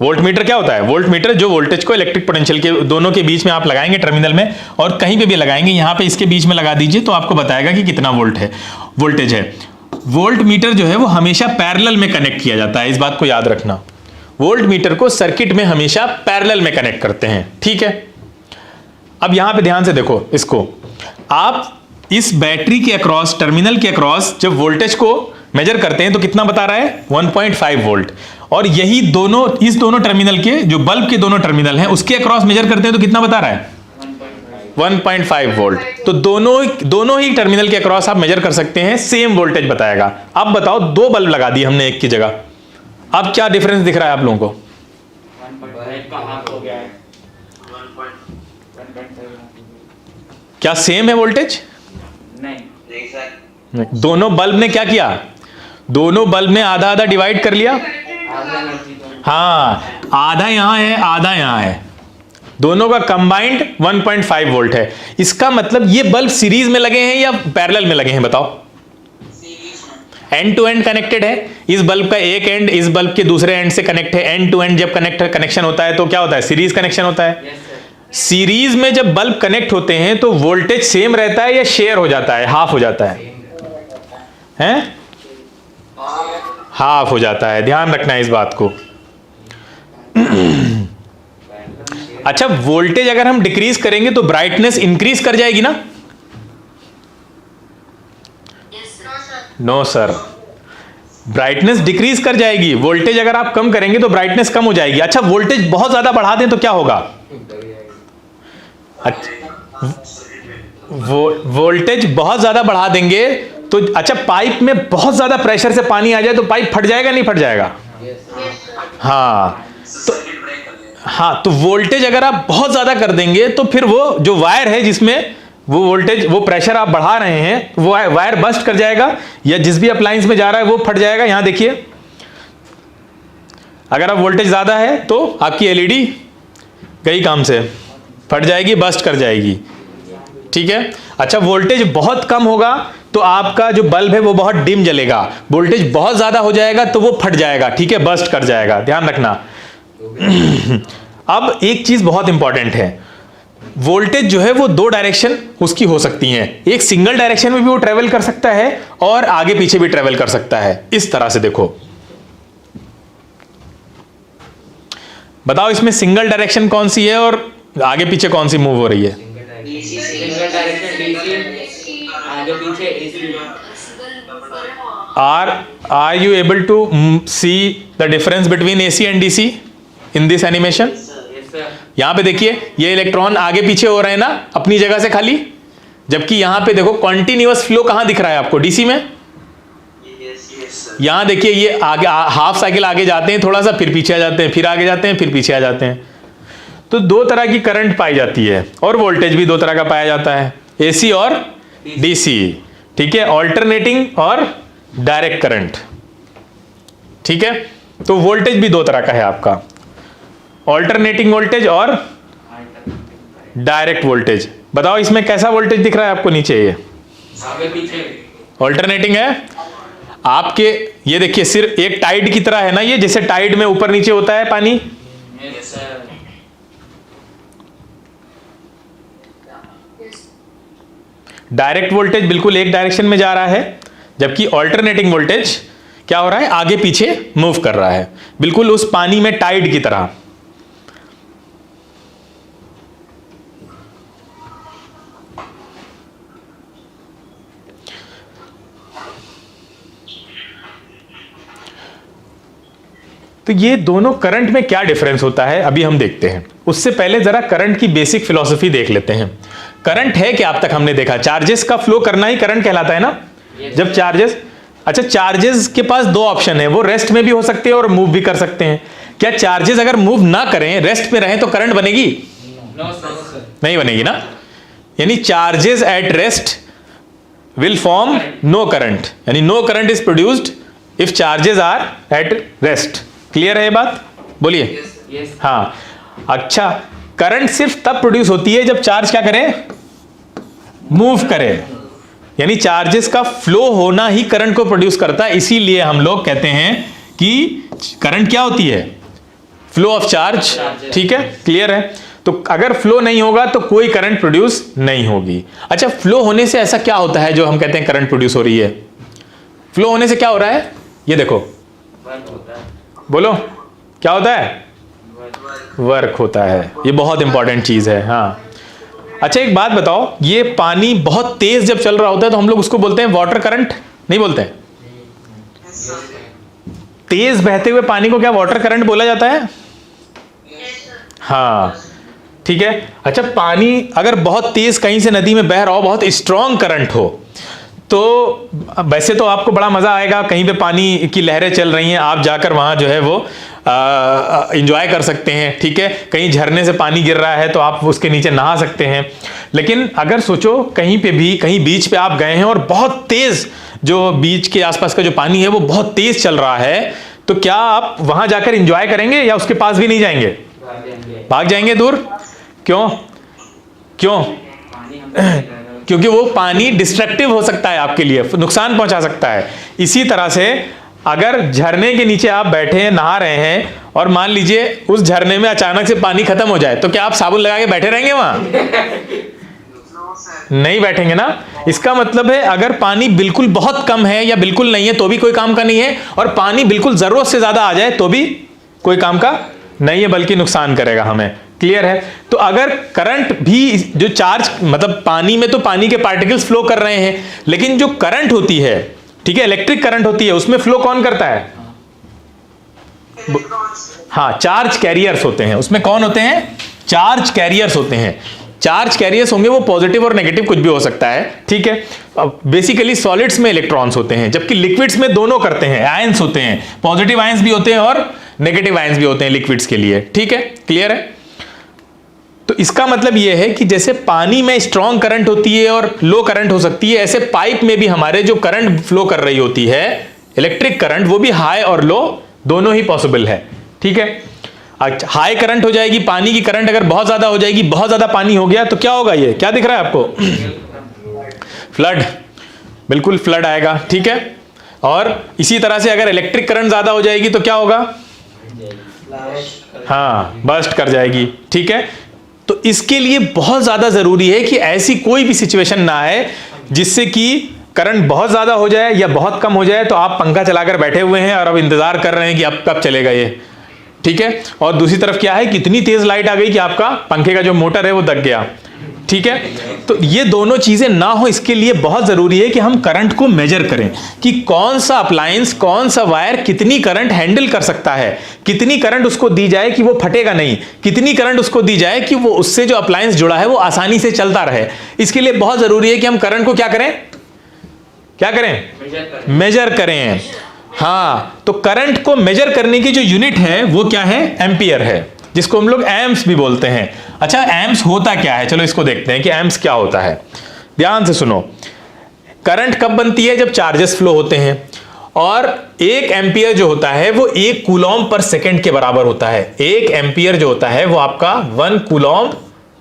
वोल्ट मीटर क्या होता है? वोल्ट मीटर जो वोल्टेज को इलेक्ट्रिक पोटेंशियल के दोनों के बीच में आप लगाएंगे टर्मिनल में, और कहीं पे भी लगाएंगे, यहां पे इसके बीच में लगा दीजिए तो आपको बताएगा कि कितना वोल्ट है, वोल्टेज है। वोल्ट मीटर जो है वो हमेशा पैरेलल में कनेक्ट किया जाता है, इस बात को याद रखना। वोल्ट मीटर को सर्किट में हमेशा पैरेलल में कनेक्ट करते हैं। ठीक है, अब यहां पे ध्यान से देखो इसको। आप इस बैटरी के अक्रॉस, टर्मिनल के अक्रॉस जब वोल्टेज को मेजर करते हैं तो कितना बता रहा है? 1.5 वोल्ट। और यही दोनों, इस दोनों टर्मिनल के, जो बल्ब के दोनों टर्मिनल हैं, उसके अक्रॉस मेजर करते हैं तो कितना बता रहा है? 1.5 वोल्ट। तो दोनों ही टर्मिनल के अक्रॉस आप मेजर कर सकते हैं, सेम वोल्टेज बताएगा। अब बताओ, दो बल्ब लगा दिए हमने एक की जगह, अब क्या डिफरेंस दिख रहा है आप लोगों को? क्या सेम है वोल्टेज? नहीं सर, दोनों बल्ब ने क्या किया? दोनों बल्ब ने आधा आधा डिवाइड कर लिया। हाँ, आधा यहां है, आधा यहां है, दोनों का कंबाइंड 1.5 वोल्ट है। इसका मतलब ये बल्ब सीरीज में लगे हैं या पैरेलल में लगे हैं, बताओ? एंड टू एंड कनेक्टेड है। इस बल्ब का एक एंड इस बल्ब के दूसरे एंड से कनेक्ट है। एंड टू एंड जब कनेक्शन होता है तो क्या होता है? सीरीज कनेक्शन होता है। सीरीज में जब बल्ब कनेक्ट होते हैं तो वोल्टेज सेम रहता है या शेयर हो जाता है, हाफ हो जाता है? हैं? हाफ हो जाता है, ध्यान रखना है इस बात को। अच्छा, वोल्टेज अगर हम डिक्रीज करेंगे तो ब्राइटनेस इंक्रीज कर जाएगी ना? नो सर, ब्राइटनेस डिक्रीज कर जाएगी। वोल्टेज अगर आप कम करेंगे तो ब्राइटनेस कम हो जाएगी। अच्छा, वोल्टेज बहुत ज्यादा बढ़ा दें तो क्या होगा? वोल्टेज बहुत ज्यादा बढ़ा देंगे तो, अच्छा, पाइप में बहुत ज्यादा प्रेशर से पानी आ जाए तो पाइप फट जाएगा, नहीं फट जाएगा? हाँ, तो वोल्टेज अगर आप बहुत ज्यादा कर देंगे तो फिर वो जो वायर है जिसमें वो वोल्टेज, वो प्रेशर आप बढ़ा रहे हैं, वो वायर बस्ट कर जाएगा या जिस भी अप्लायंस में जा रहा है वो फट जाएगा। यहां देखिए, अगर आप वोल्टेज ज्यादा है तो आपकी एलईडी गई काम से, फट जाएगी, बस्ट कर जाएगी। ठीक है। अच्छा, वोल्टेज बहुत कम होगा तो आपका जो बल्ब है वो बहुत डिम जलेगा, वोल्टेज बहुत ज्यादा हो जाएगा तो वो फट जाएगा, ठीक है, बस्ट कर जाएगा, ध्यान रखना। अब एक चीज बहुत इंपॉर्टेंट है, वोल्टेज जो है वो दो डायरेक्शन उसकी हो सकती हैं, एक सिंगल डायरेक्शन में भी वो ट्रेवल कर सकता है और आगे पीछे भी ट्रेवल कर सकता है। इस तरह से देखो, बताओ इसमें सिंगल डायरेक्शन कौन सी है और आगे पीछे कौन सी मूव हो रही है? सिंगल डायरेक्शन डीसी, आगे पीछे AC. Are you able to see the difference between AC and DC in this animation? Yes sir. यहां पे देखिए, ये इलेक्ट्रॉन आगे पीछे हो रहे हैं ना अपनी जगह से खाली, जबकि यहां पे देखो कॉन्टिन्यूअस फ्लो कहां दिख रहा है आपको? डीसी में। यहां देखिए ये आगे हाफ साइकिल आगे जाते हैं थोड़ा सा, फिर पीछे आ जाते हैं, फिर आगे जाते हैं, फिर पीछे आ जाते हैं। तो दो तरह की करंट पाई जाती है और वोल्टेज भी दो तरह का पाया जाता है, एसी और डीसी। ठीक है, ऑल्टरनेटिंग और डायरेक्ट करंट। ठीक है, तो वोल्टेज भी दो तरह का है आपका, ऑल्टरनेटिंग वोल्टेज और डायरेक्ट वोल्टेज। बताओ इसमें कैसा वोल्टेज दिख रहा है आपको नीचे? ये आगे पीछे ऑल्टरनेटिंग है आपके। ये देखिए सिर्फ एक टाइड की तरह है ना, ये जैसे टाइड में ऊपर नीचे होता है पानी। Yes sir. डायरेक्ट वोल्टेज बिल्कुल एक डायरेक्शन में जा रहा है, जबकि ऑल्टरनेटिंग वोल्टेज क्या हो रहा है? आगे पीछे मूव कर रहा है, बिल्कुल उस पानी में टाइड की तरह। तो ये दोनों करंट में क्या डिफरेंस होता है अभी हम देखते हैं। उससे पहले जरा करंट की बेसिक फिलॉसफी देख लेते हैं। करंट है क्या? अब तक हमने देखा चार्जेस का फ्लो करना ही करंट कहलाता है ना। जब चार्जेस, अच्छा चार्जेस के पास दो ऑप्शन है, वो रेस्ट में भी हो सकते हैं और मूव भी कर सकते हैं। क्या चार्जेस अगर मूव ना करें, रेस्ट में रहें, तो करंट बनेगी? No sir. नहीं बनेगी ना। यानी charges at rest will form no current, यानी no current is produced if charges are at rest. Clear है ये बात? बोलिए। यस। हाँ, अच्छा करंट सिर्फ तब प्रोड्यूस होती है जब चार्ज क्या करे? मूव करे। यानी चार्जेस का फ्लो होना ही करंट को प्रोड्यूस करता है। इसीलिए हम लोग कहते हैं कि करंट क्या होती है? Flow of charge. ठीक है, क्लियर है। तो अगर फ्लो नहीं होगा तो कोई करंट प्रोड्यूस नहीं होगी। अच्छा, फ्लो होने से ऐसा क्या होता है जो हम कहते हैं करंट प्रोड्यूस हो रही है? फ्लो होने से क्या हो रहा है? ये देखो, वर्क होता है। बोलो क्या होता है? वर्क होता है। ये बहुत इंपॉर्टेंट चीज है। हाँ, अच्छा एक बात बताओ, ये पानी बहुत तेज जब चल रहा होता है तो हम लोग उसको बोलते हैं वाटर करंट, नहीं बोलते हैं? तेज बहते हुए पानी को क्या वाटर करंट बोला जाता है? हाँ, ठीक है। अच्छा, पानी अगर बहुत तेज कहीं से नदी में बह रहा हो, बहुत स्ट्रॉन्ग करंट हो, तो वैसे तो आपको बड़ा मजा आएगा, कहीं पे पानी की लहरें चल रही हैं, आप जाकर वहां जो है वो एंजॉय कर सकते हैं। ठीक है, कहीं झरने से पानी गिर रहा है तो आप उसके नीचे नहा सकते हैं। लेकिन अगर सोचो कहीं पे भी, कहीं बीच पे आप गए हैं और बहुत तेज जो बीच के आसपास का जो पानी है वो बहुत तेज चल रहा है, तो क्या आप वहां जाकर एंजॉय करेंगे या उसके पास भी नहीं जाएंगे? भाग जाएंगे दूर। क्यों? क्यों? क्योंकि वो पानी डिस्ट्रक्टिव हो सकता है, आपके लिए नुकसान पहुंचा सकता है। इसी तरह से अगर झरने के नीचे आप बैठे हैं, नहा रहे हैं, और मान लीजिए उस झरने में अचानक से पानी खत्म हो जाए, तो क्या आप साबुन लगा के बैठे रहेंगे वहां? नहीं बैठेंगे ना। इसका मतलब है अगर पानी बिल्कुल बहुत कम है या बिल्कुल नहीं है तो भी कोई काम का नहीं है, और पानी बिल्कुल जरूरत से ज्यादा आ जाए तो भी कोई काम का नहीं है, बल्कि नुकसान करेगा हमें। क्लियर है? तो अगर करंट भी जो चार्ज, मतलब पानी में तो पानी के पार्टिकल्स फ्लो कर रहे हैं, लेकिन जो करंट होती है, ठीक है, इलेक्ट्रिक करंट होती है, उसमें फ्लो कौन करता है? हाँ, चार्ज कैरियर्स होते हैं। उसमें कौन होते हैं? चार्ज कैरियर्स होते हैं। चार्ज कैरियर्स होंगे, वो पॉजिटिव और नेगेटिव कुछ भी हो सकता है। ठीक है, बेसिकली सॉलिड्स में इलेक्ट्रॉन्स होते हैं, जबकि लिक्विड्स में दोनों करते हैं, आयंस होते हैं, पॉजिटिव आयंस भी होते हैं और नेगेटिव आयंस भी होते हैं लिक्विड्स के लिए। ठीक है, क्लियर है? तो इसका मतलब यह है कि जैसे पानी में स्ट्रॉन्ग करंट होती है और लो करंट हो सकती है, ऐसे पाइप में भी हमारे जो करंट फ्लो कर रही होती है, इलेक्ट्रिक करंट, वो भी हाई और लो दोनों ही पॉसिबल है। ठीक है, हाई करंट हो जाएगी, पानी की करंट अगर बहुत ज्यादा हो जाएगी, बहुत ज्यादा पानी हो गया तो क्या होगा, ये क्या दिख रहा है आपको, फ्लड, बिल्कुल फ्लड आएगा, ठीक है। और इसी तरह से अगर इलेक्ट्रिक करंट ज्यादा हो जाएगी तो क्या होगा, हाँ, बर्स्ट कर जाएगी, ठीक है। तो इसके लिए बहुत ज्यादा जरूरी है कि ऐसी कोई भी सिचुएशन ना आए जिससे कि करंट बहुत ज्यादा हो जाए या बहुत कम हो जाए तो आप पंखा चलाकर बैठे हुए हैं और अब इंतजार कर रहे हैं कि अब कब चलेगा ये, ठीक है। और दूसरी तरफ क्या है कि इतनी तेज लाइट आ गई कि आपका पंखे का जो मोटर है वो दब गया, ठीक है। तो ये दोनों चीजें ना हो, इसके लिए बहुत जरूरी है कि हम करंट को मेजर करें कि कौन सा अप्लायंस, कौन सा वायर कितनी करंट हैंडल कर सकता है, कितनी करंट उसको दी जाए कि वो फटेगा नहीं, कितनी करंट उसको दी जाए कि वो उससे जो अप्लायंस जुड़ा है वो आसानी से चलता रहे। इसके लिए बहुत जरूरी है कि हम करंट को क्या करें, क्या करें, मेजर करें। हाँ, तो करंट को मेजर करने की जो यूनिट है वो क्या है, एम्पियर है, जिसको हम लोग एम्प्स भी बोलते हैं। अच्छा, एम्प्स होता क्या है, चलो इसको देखते हैं कि एम्प्स क्या होता है। ध्यान से सुनो, करंट कब बनती है, जब चार्जेस फ्लो होते हैं, और एक एम्पियर जो होता है वो 1 कूलॉम पर सेकंड के बराबर होता है। एक एम्पियर जो होता है वो आपका 1 कूलॉम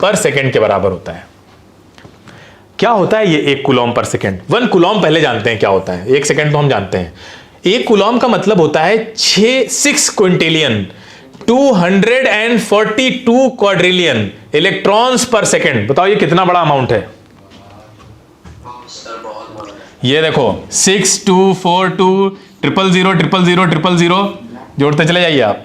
पर सेकंड के बराबर होता है। क्या होता है ये 1 कूलॉम पर सेकंड, 1 कूलॉम पहले जानते हैं क्या होता है, 1 सेकंड तो हम जानते हैं। 1 कूलॉम का मतलब होता है 6 क्विंटिलियन 242 क्वाड्रिलियन इलेक्ट्रॉन्स पर सेकंड। बताओ ये कितना बड़ा अमाउंट है, ये देखो 6 2 4 2 0 0 0 0 0 जोड़ते चले जाइए आप।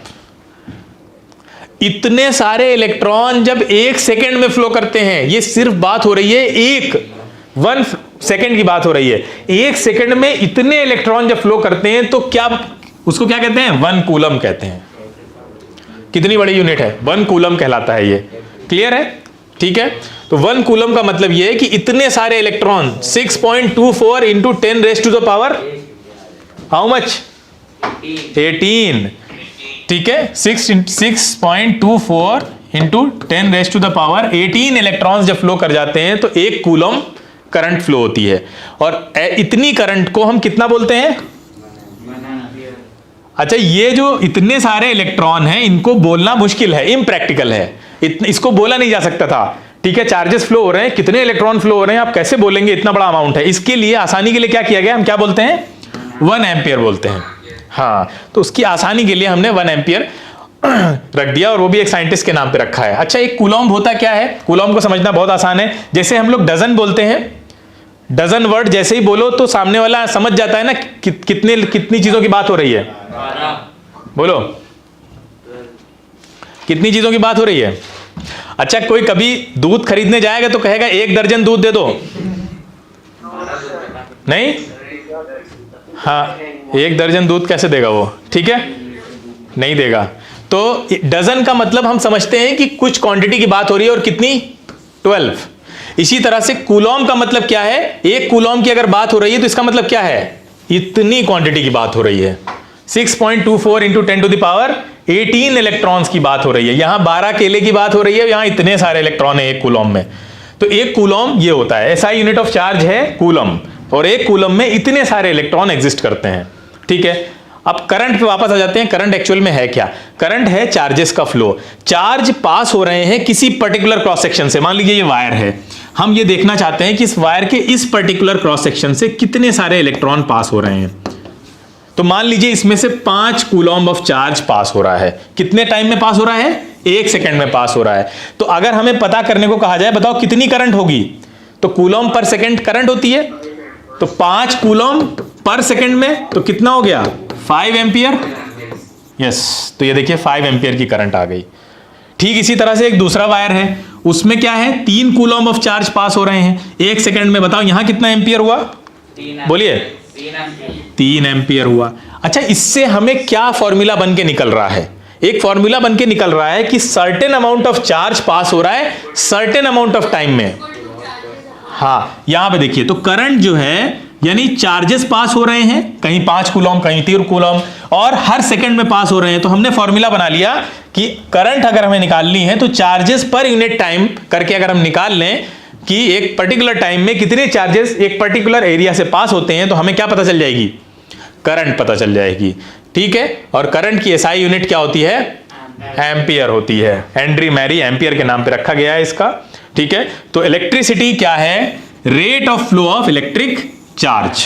इतने सारे इलेक्ट्रॉन जब 1 सेकंड में फ्लो करते हैं, ये सिर्फ बात हो रही है 1 सेकंड की बात हो रही है। 1 सेकंड में इतने इलेक्ट्रॉन जब फ्लो करते हैं तो क्या, उसको क्या कहते हैं, 1 कूलम कहते हैं। कितनी बड़ी यूनिट है, 1 कूलम कहलाता है ये, क्लियर है, ठीक है। तो 1 कूलम का मतलब ये है कि इतने सारे electron 6.24 into 10 raise to the power how much, 18, ठीक है। 6.24 into 10 raise to the power 18 electrons जब फ्लो कर जाते हैं तो 1 कूलम करंट फ्लो होती है। और इतनी करंट को हम कितना बोलते हैं, अच्छा, ये जो इतने सारे इलेक्ट्रॉन हैं इनको बोलना मुश्किल है, इम्प्रैक्टिकल है, इसको बोला नहीं जा सकता था, ठीक है। चार्जेस फ्लो हो रहे हैं, कितने इलेक्ट्रॉन फ्लो हो रहे हैं, आप कैसे बोलेंगे, इतना बड़ा अमाउंट है। इसके लिए आसानी के लिए क्या किया गया, हम क्या बोलते हैं, 1 एम्पियर बोलते हैं। हाँ, तो उसकी आसानी के लिए हमने 1 एम्पियर रख दिया, और वो भी एक साइंटिस्ट के नाम पे रखा है। अच्छा, एक कूलॉम होता क्या है, कूलॉम को समझना बहुत आसान है। जैसे हम लोग डजन बोलते हैं, डजन वर्ड जैसे ही बोलो तो सामने वाला समझ जाता है ना कितनी चीजों की बात हो रही है, बोलो कितनी चीजों की बात हो रही है। अच्छा, कोई कभी दूध खरीदने जाएगा तो कहेगा 1 दर्जन दूध दे दो, नहीं, हाँ, 1 दर्जन दूध कैसे देगा वो, ठीक है, नहीं देगा। तो डजन का मतलब हम समझते हैं कि कुछ क्वांटिटी की बात हो रही है, और कितनी, 12। इसी तरह से कूलॉम का मतलब क्या है, 1 कूलॉम की अगर बात हो रही है तो इसका मतलब क्या है, इतनी क्वांटिटी की बात हो रही है। 6.24 into 10 to the power 18 electrons की बात हो रही है। यहां 12 केले की बात हो रही है, यहां इतने सारे इलेक्ट्रॉन है 1 कूलॉम में। तो 1 कूलॉम ये होता है, SI यूनिट ऑफ चार्ज है कूलम, और 1 कूलम में इतने सारे इलेक्ट्रॉन एग्जिस्ट करते हैं, ठीक है। अब करंट पे वापस आ जाते हैं। करंट एक्चुअल में है क्या, करंट है चार्जेस का फ्लो। चार्ज पास हो रहे हैं किसी पर्टिकुलर क्रॉस सेक्शन से, मान लीजिए ये वायर है, हम ये देखना चाहते हैं कि इस वायर के इस पर्टिकुलर क्रॉस सेक्शन से कितने सारे इलेक्ट्रॉन पास हो रहे हैं। तो मान लीजिए इसमें से 5 कूलॉम ऑफ चार्ज पास हो रहा है। कितने टाइम में पास हो रहा है, 1 सेकंड में पास हो रहा है। तो अगर हमें पता करने को कहा जाए, बताओ कितनी करंट होगी, तो कूलॉम पर सेकंड करंट होती है, तो 5 कूलॉम पर सेकंड में तो कितना हो गया, 5 एम्पियर। यस, तो ये देखिए 5 एम्पियर की करंट आ गई। ठीक इसी तरह से एक दूसरा वायर है, उसमें क्या है, 3 कूलॉम ऑफ चार्ज पास हो रहे हैं 1 सेकंड में। बताओ यहां कितना एम्पियर हुआ, बोलिए, 3 एम्पियर हुआ। अच्छा, इससे हमें क्या फॉर्मूला बन के निकल रहा है, एक फॉर्मूला बन के निकल रहा है कि सर्टेन अमाउंट ऑफ चार्ज पास हो रहा है सर्टेन अमाउंट ऑफ टाइम में। हाँ, यहां पे देखिए, तो करंट जो है यानी चार्जेस पास हो रहे हैं, कहीं 5 कूलॉम कहीं 3 कूलॉम, और हर सेकंड में पास हो रहे हैं। तो हमने फॉर्मूला बना लिया कि करंट अगर हमें निकालनी है तो चार्जेस पर यूनिट टाइम करके अगर हम निकाल लें कि एक पर्टिकुलर टाइम में कितने चार्जेस एक पर्टिकुलर एरिया से पास होते हैं, तो हमें क्या पता चल जाएगी, करंट पता चल जाएगी, ठीक है। और करंट की SI यूनिट क्या होती है, एम्पियर होती है। हेनरी मैरी एम्पियर के नाम पे रखा गया है इसका, ठीक है। तो इलेक्ट्रिसिटी क्या है? Rate of flow of electric charge,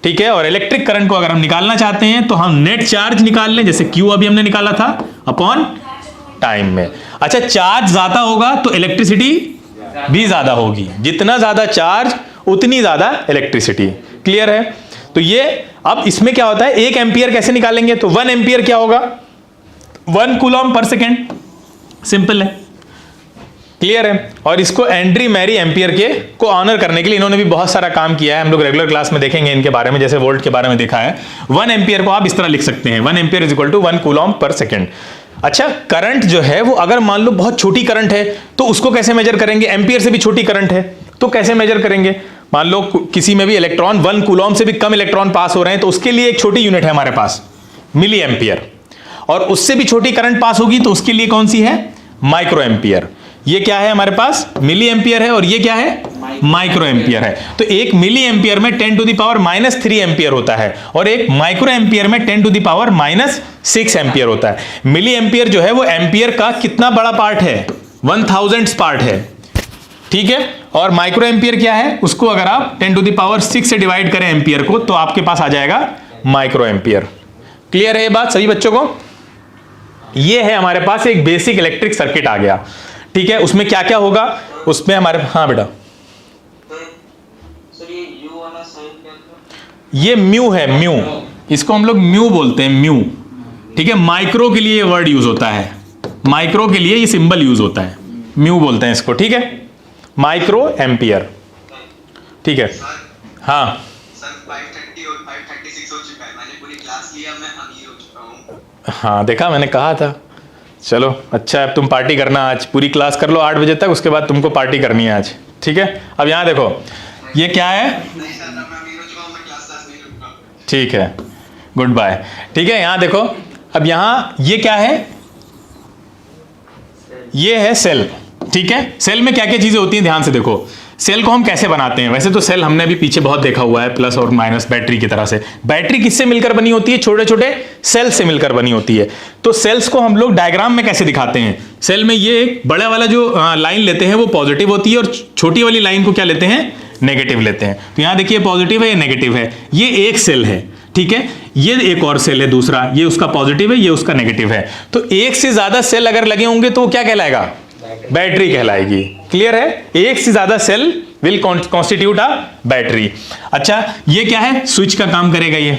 ठीक है। और इलेक्ट्रिक करंट को अगर हम निकालना चाहते हैं तो हम नेट चार्ज निकाल लें, जैसे Q अभी हमने निकाला था, अपॉन टाइम में। अच्छा, चार्ज ज्यादा होगा तो इलेक्ट्रिसिटी भी ज्यादा होगी, जितना ज्यादा चार्ज उतनी ज्यादा इलेक्ट्रिसिटी। क्लियर है? तो ये अब इसमें क्या होता है, 1 एम्पियर कैसे निकालेंगे? तो 1 एम्पियर क्या होगा? 1 कूलम पर सेकेंड, सिंपल है। क्लियर है? और इसको एंड्री मैरी एम्पियर के को ऑनर करने के लिए इन्होंने भी बहुत सारा काम किया है। हम लोग रेगुलर क्लास में देखेंगे इनके बारे में, जैसे वोल्ट के बारे में देखा है। 1 एम्पियर को आप इस तरह लिख सकते हैं, 1 ampere is equal to 1 coulomb per second. अच्छा, करंट जो है वो अगर मान लो बहुत छोटी करंट है तो उसको कैसे मेजर करेंगे? एम्पियर से भी छोटी करंट है तो कैसे मेजर करेंगे? मान लो किसी में भी इलेक्ट्रॉन 1 कूलम से भी कम इलेक्ट्रॉन पास हो रहे हैं तो उसके लिए एक छोटी यूनिट है हमारे पास, मिली एम्पियर। और उससे भी छोटी करंट पास होगी तो उसके लिए कौन सी है? Micro ampere. ये क्या है हमारे पास? मिली एम्पियर है, और ये क्या है? माइक्रो एम्पियर है। तो एक मिली एम्पियर में 10 टू द पावर -3 एम्पियर होता है, और एक माइक्रो एम्पियर में 10 टू द पावर -6 एम्पियर होता है। मिली एम्पियर जो है वो एम्पियर का कितना बड़ा पार्ट है? 1000 पार्ट है, ठीक है। और माइक्रो एम्पियर क्या है? उसको अगर आप 10 टू द पावर 6 से डिवाइड करें एम्पियर को तो आपके पास आ जाएगा माइक्रो एम्पियर। क्लियर है ये बात सभी बच्चों को? ये है हमारे पास एक बेसिक इलेक्ट्रिक सर्किट आ गया, ठीक है। उसमें क्या क्या होगा? उसमें हमारे, हाँ बेटा, सर ये U वाला साइन क्या था? ये म्यू है, म्यू, इसको हम लोग म्यू बोलते हैं, म्यू, ठीक है। माइक्रो के लिए ये वर्ड यूज होता है, माइक्रो के लिए ये सिंबल यूज होता है, म्यू बोलते हैं इसको, ठीक है। माइक्रो एम्पियर, ठीक है। हाँ सर 530 और 536 हो चुका है, मैंने पूरी क्लास लिया, मैं अमीर हो चुका हूँ। हाँ, देखा, मैंने कहा था। चलो अच्छा है, अब तुम पार्टी करना, आज पूरी क्लास कर लो 8 बजे तक, उसके बाद तुमको पार्टी करनी है आज, ठीक है। अब यहाँ देखो, ये क्या है? नहीं सर, मैं अमीर हो चुका हूँ, मैं क्लास नहीं लूंगा। ठीक है, गुड बाय, ठीक है। यहाँ देखो, अब यहाँ ये क्या है? ये है सेल, ठीक है। सेल में क्या क्या चीजें होती हैं ध्यान से देखो। सेल को हम कैसे बनाते हैं? वैसे तो सेल हमने अभी पीछे बहुत देखा हुआ है, प्लस और माइनस बैटरी की तरह से। बैटरी किससे मिलकर बनी होती है? छोटे छोटे सेल से मिलकर बनी होती है। तो सेल्स को हम लोग डायग्राम में कैसे दिखाते हैं? सेल में ये एक बड़ा वाला जो लाइन लेते हैं वो पॉजिटिव होती है, और छोटी वाली लाइन को क्या लेते हैं? नेगेटिव लेते हैं। तो यहां देखिए, पॉजिटिव है, ये नेगेटिव है, ये एक सेल है, ठीक है। ये एक और सेल है दूसरा, ये उसका पॉजिटिव है, ये उसका नेगेटिव है। तो एक से ज्यादा सेल अगर लगे होंगे तो क्या कहलाएगा? बैटरी कहलाएगी। क्लियर है? एक से ज्यादा cell will constitute a battery. अच्छा, ये क्या है? स्विच का काम करेगा ये,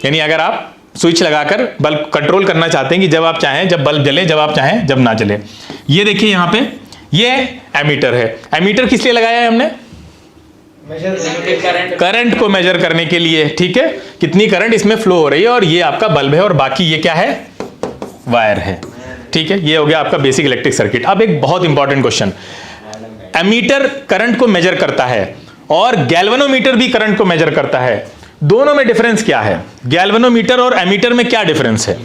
यानी अगर आप स्विच लगाकर बल्ब कंट्रोल करना चाहते हैं कि जब आप चाहें जब बल्ब जले, जब आप चाहें जब ना जले। ये देखिए यहाँ पे, ये एमीटर है। एमीटर किस लिए लगाया है हमने? करंट को मेजर करने के लिए, ठीक है। कितनी करंट इसमें फ्लो हो रही है, और ये आपका बल्ब है, और बाकी ये क्या है? वायर है, ठीक है। ये हो गया आपका बेसिक इलेक्ट्रिक सर्किट। अब एक बहुत इंपॉर्टेंट क्वेश्चन, एमीटर करंट को मेजर करता है और गैल्वेनोमीटर भी करंट को मेजर करता है, दोनों में डिफरेंस क्या है? गैल्वेनोमीटर और एमीटर में क्या डिफरेंस है?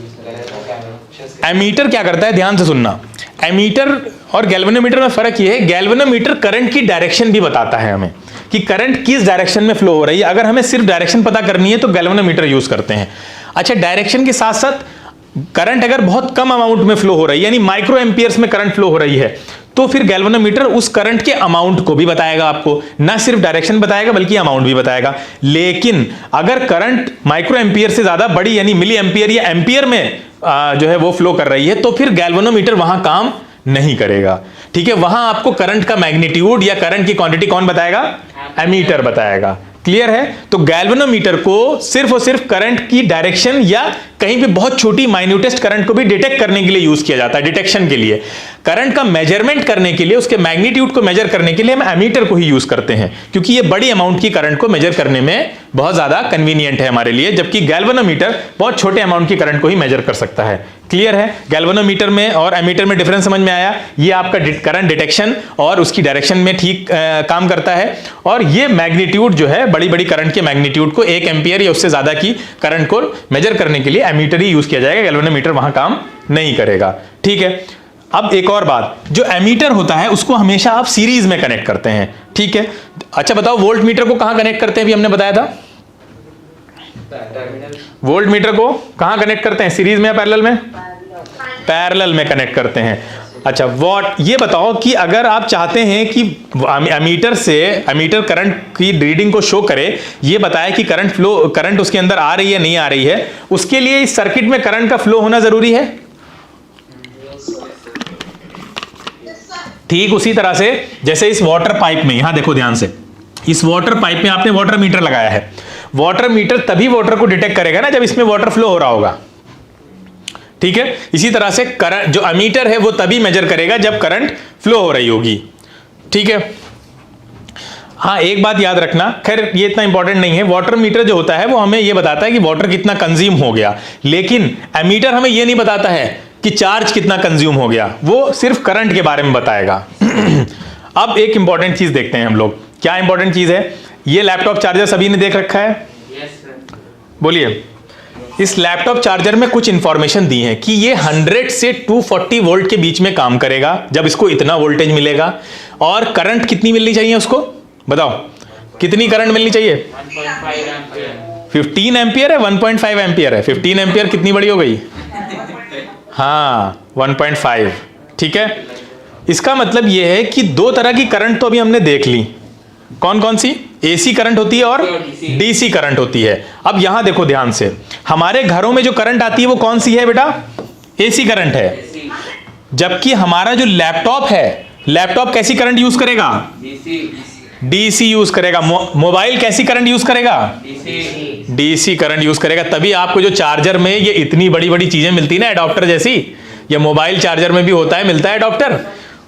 एमीटर क्या करता है, ध्यान से सुनना। एमीटर और गैल्वेनोमीटर में फर्क ये है, गैल्वेनोमीटर करंट की डायरेक्शन भी बताता है हमें कि करंट किस डायरेक्शन में फ्लो हो रही है। अगर हमें सिर्फ डायरेक्शन पता करनी है तो गैल्वेनोमीटर यूज करते हैं। अच्छा, डायरेक्शन के साथ साथ करंट अगर बहुत कम अमाउंट में फ्लो हो रही है, यानी माइक्रो एम्पियर्स में करंट फ्लो हो रही है, तो फिर गैल्वेनोमीटर उस करंट के अमाउंट को भी बताएगा आपको, ना सिर्फ डायरेक्शन बताएगा बल्कि अमाउंट भी बताएगा। लेकिन अगर करंट माइक्रो एम्पियर से ज्यादा बड़ी, यानी मिली एम्पियर या एम्पियर में जो है वो फ्लो कर रही है, तो फिर गैल्वेनोमीटर वहां काम नहीं करेगा, ठीक है। वहां आपको करंट का मैग्नीट्यूड या करंट की क्वांटिटी कौन बताएगा? एमीटर बताएगा। क्लियर है? तो गैल्वेनोमीटर को सिर्फ और सिर्फ करंट की डायरेक्शन या कहीं पे बहुत छोटी माइन्यूटेस्ट करंट को भी डिटेक्ट करने के लिए यूज किया जाता है, डिटेक्शन के लिए। करंट का मेजरमेंट करने के लिए, उसके मैग्नीट्यूड को मेजर करने के लिए हम एमीटर को ही यूज करते हैं, क्योंकि ये बड़ी अमाउंट की करंट को मेजर करने में बहुत ज्यादा कन्वीनियंट है हमारे लिए, जबकि गैल्वेनोमीटर बहुत छोटे अमाउंट की करंट को ही मेजर कर सकता है। क्लियर है? गैल्वेनोमीटर में और एमीटर में डिफरेंस समझ में आया? ये आपका करंट डिटेक्शन और उसकी डायरेक्शन में ठीक काम करता है, और ये मैग्नीट्यूड जो है, बड़ी बड़ी करंट के मैग्नीट्यूड को 1 एम्पियर या उससे ज्यादा की करंट को मेजर करने के लिए एमीटर ही यूज किया जाएगा, गैल्वेनोमीटर वहां काम नहीं करेगा, ठीक है। अब एक और बात, जो एमीटर होता है उसको हमेशा आप सीरीज में कनेक्ट करते हैं, ठीक है। अच्छा बताओ, वोल्ट मीटर को कहां कनेक्ट करते हैं? अभी हमने बताया था, वोल्ट मीटर को कहां कनेक्ट करते हैं, सीरीज में या पैरेलल में? पैरेलल में कनेक्ट करते हैं। अच्छा, वॉट, ये बताओ कि अगर आप चाहते हैं कि एमीटर करंट की रीडिंग को शो करे, ये बताए कि करंट उसके अंदर आ रही है नहीं आ रही है, उसके लिए इस सर्किट में करंट का फ्लो होना जरूरी है। ठीक उसी तरह से जैसे इस वाटर पाइप में, यहां देखो ध्यान से, इस वाटर पाइप में आपने वाटर मीटर लगाया है। वाटर मीटर तभी वाटर को डिटेक्ट करेगा ना जब इसमें वाटर फ्लो हो रहा होगा। ठीक है, इसी तरह से करंट, जो एमीटर है वो तभी मेजर करेगा जब करंट फ्लो हो रही होगी। ठीक है, हाँ एक बात याद रखना, खैर ये इतना इंपॉर्टेंट नहीं है, वाटर मीटर जो होता है वो हमें ये बताता है कि वाटर कितना कंज्यूम हो गया, लेकिन एमीटर हमें ये नहीं बताता है कि चार्ज कितना कंज्यूम हो गया, वो सिर्फ करंट के बारे में बताएगा। अब एक इंपॉर्टेंट चीज देखते हैं हम लोग, क्या इंपॉर्टेंट चीज है? ये लैपटॉप चार्जर सभी ने देख रखा है? बोलिए। इस लैपटॉप चार्जर में कुछ इंफॉर्मेशन दी है कि ये 100 से 240 वोल्ट के बीच में काम करेगा जब इसको इतना वोल्टेज मिलेगा, और करंट कितनी मिलनी चाहिए उसको? बताओ कितनी करंट मिलनी चाहिए? 15 एम्पियर है, 1.5 एम्पियर है। 15 एम्पियर कितनी बड़ी हो गई? हाँ 1.5। ठीक है, इसका मतलब यह है कि दो तरह की करंट तो अभी हमने देख ली। कौन कौन सी? एसी करंट होती है और डीसी करंट होती है। अब यहां देखो ध्यान से, हमारे घरों में जो करंट आती है वो कौन सी है बेटा? एसी करंट है। जबकि हमारा जो लैपटॉप है, लैपटॉप कैसी करंट यूज करेगा? डीसी यूज करेगा। मोबाइल कैसी करंट यूज करेगा? डीसी करंट यूज करेगा। तभी आपको जो चार्जर में ये इतनी बड़ी बड़ी चीजें मिलती है ना, एडाप्टर जैसी, ये मोबाइल चार्जर में भी होता है, मिलता है एडाप्टर,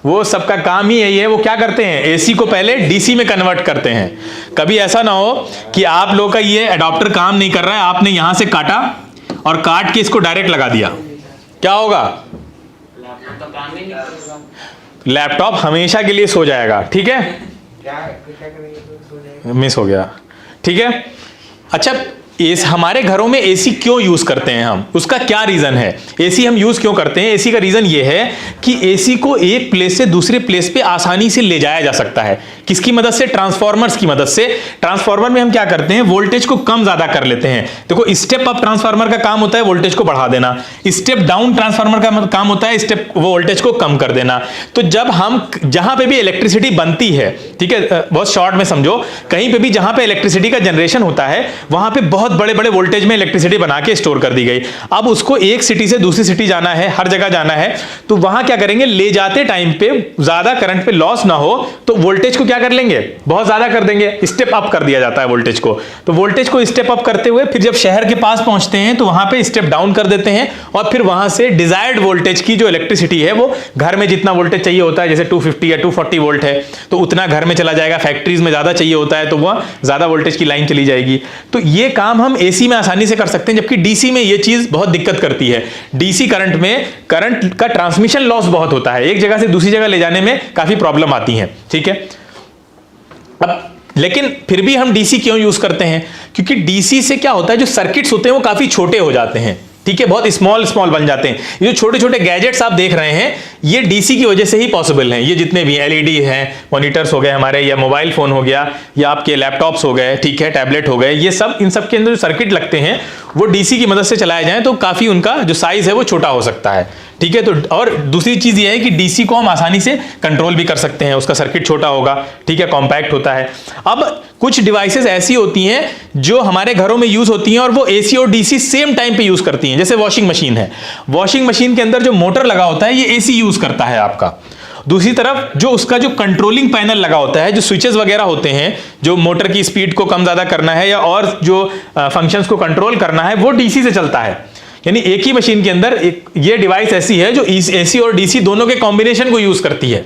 वो सबका काम ही यही है। वो क्या करते हैं? एसी को पहले डीसी में कन्वर्ट करते हैं। कभी ऐसा ना हो कि आप लोग का ये एडाप्टर काम नहीं कर रहा है, आपने यहां से काटा और काट के इसको डायरेक्ट लगा दिया, क्या होगा? लैपटॉप हमेशा के लिए सो जाएगा। ठीक है, मिस हो गया। ठीक है, अच्छा हमारे घरों में एसी क्यों यूज करते हैं हम? उसका क्या रीजन है? एसी हम यूज क्यों करते हैं? एसी का रीजन ये है कि एसी को एक प्लेस से दूसरे प्लेस पे आसानी से ले जाया जा सकता है। किसकी मदद से? ट्रांसफार्मर्स की मदद से। ट्रांसफार्मर में हम क्या करते हैं? वोल्टेज को कम ज्यादा कर लेते हैं। देखो, स्टेप अप ट्रांसफार्मर का काम होता है वोल्टेज को बढ़ा देना, स्टेप डाउन ट्रांसफार्मर का काम होता है स्टेप वोल्टेज को कम कर देना। तो जब हम जहां पे भी इलेक्ट्रिसिटी बनती है, ठीक है, बहुत शॉर्ट में समझो, कहीं पे भी जहां पे इलेक्ट्रिसिटी का जनरेशन होता है वहां पे बहुत बड़े बड़े वोल्टेज में इलेक्ट्रिसिटी बना के स्टोर कर दी गई। अब उसको एक सिटी से दूसरी सिटी जाना है, हर जगह जाना है, तो वहां क्या करेंगे? ले जाते टाइम पे ज्यादा करंट पे लॉस ना हो तो वोल्टेज को क्या कर लेंगे? बहुत ज्यादा कर देंगे, स्टेप अप कर दिया जाता है वोल्टेज को। तो वोल्टेज को स्टेप अप करते हुए फिर जब शहर के पास पहुंचते हैं तो वहां पे स्टेप डाउन कर देते हैं, और फिर वहां से डिजायर्ड वोल्टेज की जो इलेक्ट्रिसिटी है वो घर में जितना वोल्टेज चाहिए होता है, जैसे 250 या 240 वोल्ट है तो उतना घर में चला जाएगा। फैक्ट्रीज में ज्यादा चाहिए होता है तो वह ज्यादा वोल्टेज की लाइन चली जाएगी। तो ये काम हम एसी में आसानी से कर सकते हैं, जबकि डीसी में ये चीज बहुत दिक्कत करती है। डीसी करंट में करंट का ट्रांसमिशन लॉस बहुत होता है, एक जगह से दूसरी जगह ले जाने में काफी प्रॉब्लम आती है। ठीक है, अब लेकिन फिर भी हम डीसी क्यों यूज करते हैं? क्योंकि डीसी से क्या होता है, जो सर्किट्स होते हैं वो काफी छोटे हो जाते हैं। ठीक है, बहुत स्मॉल बन जाते हैं। ये जो छोटे छोटे गैजेट्स आप देख रहे हैं ये डीसी की वजह से ही पॉसिबल हैं। ये जितने भी एलईडी हैं, मॉनिटर्स हो गए हमारे, या मोबाइल फोन हो गया, या आपके लैपटॉप्स हो गए, ठीक है, टैबलेट हो गए, ये सब, इन सब के अंदर जो सर्किट लगते हैं वो डीसी की मदद से चलाए जाएं तो काफी उनका जो साइज है वो छोटा हो सकता है। ठीक है, तो और दूसरी चीज ये है कि डीसी को हम आसानी से कंट्रोल भी कर सकते हैं, उसका सर्किट छोटा होगा, ठीक है, कॉम्पैक्ट होता है। अब कुछ डिवाइसेस ऐसी होती हैं जो हमारे घरों में यूज होती हैं और वो एसी और डीसी सेम टाइम पे यूज करती हैं। जैसे वॉशिंग मशीन है, वॉशिंग मशीन के अंदर जो मोटर लगा होता है ये एसी यूज करता है आपका। दूसरी तरफ जो उसका जो कंट्रोलिंग पैनल लगा होता है, जो स्विचेस वगैरह होते हैं, जो मोटर की स्पीड को कम ज्यादा करना है या और जो फंक्शंस को कंट्रोल करना है, वो डीसी से चलता है। यानी एक ही मशीन के अंदर ये डिवाइस ऐसी है जो एसी और डीसी दोनों के कॉम्बिनेशन को यूज करती है।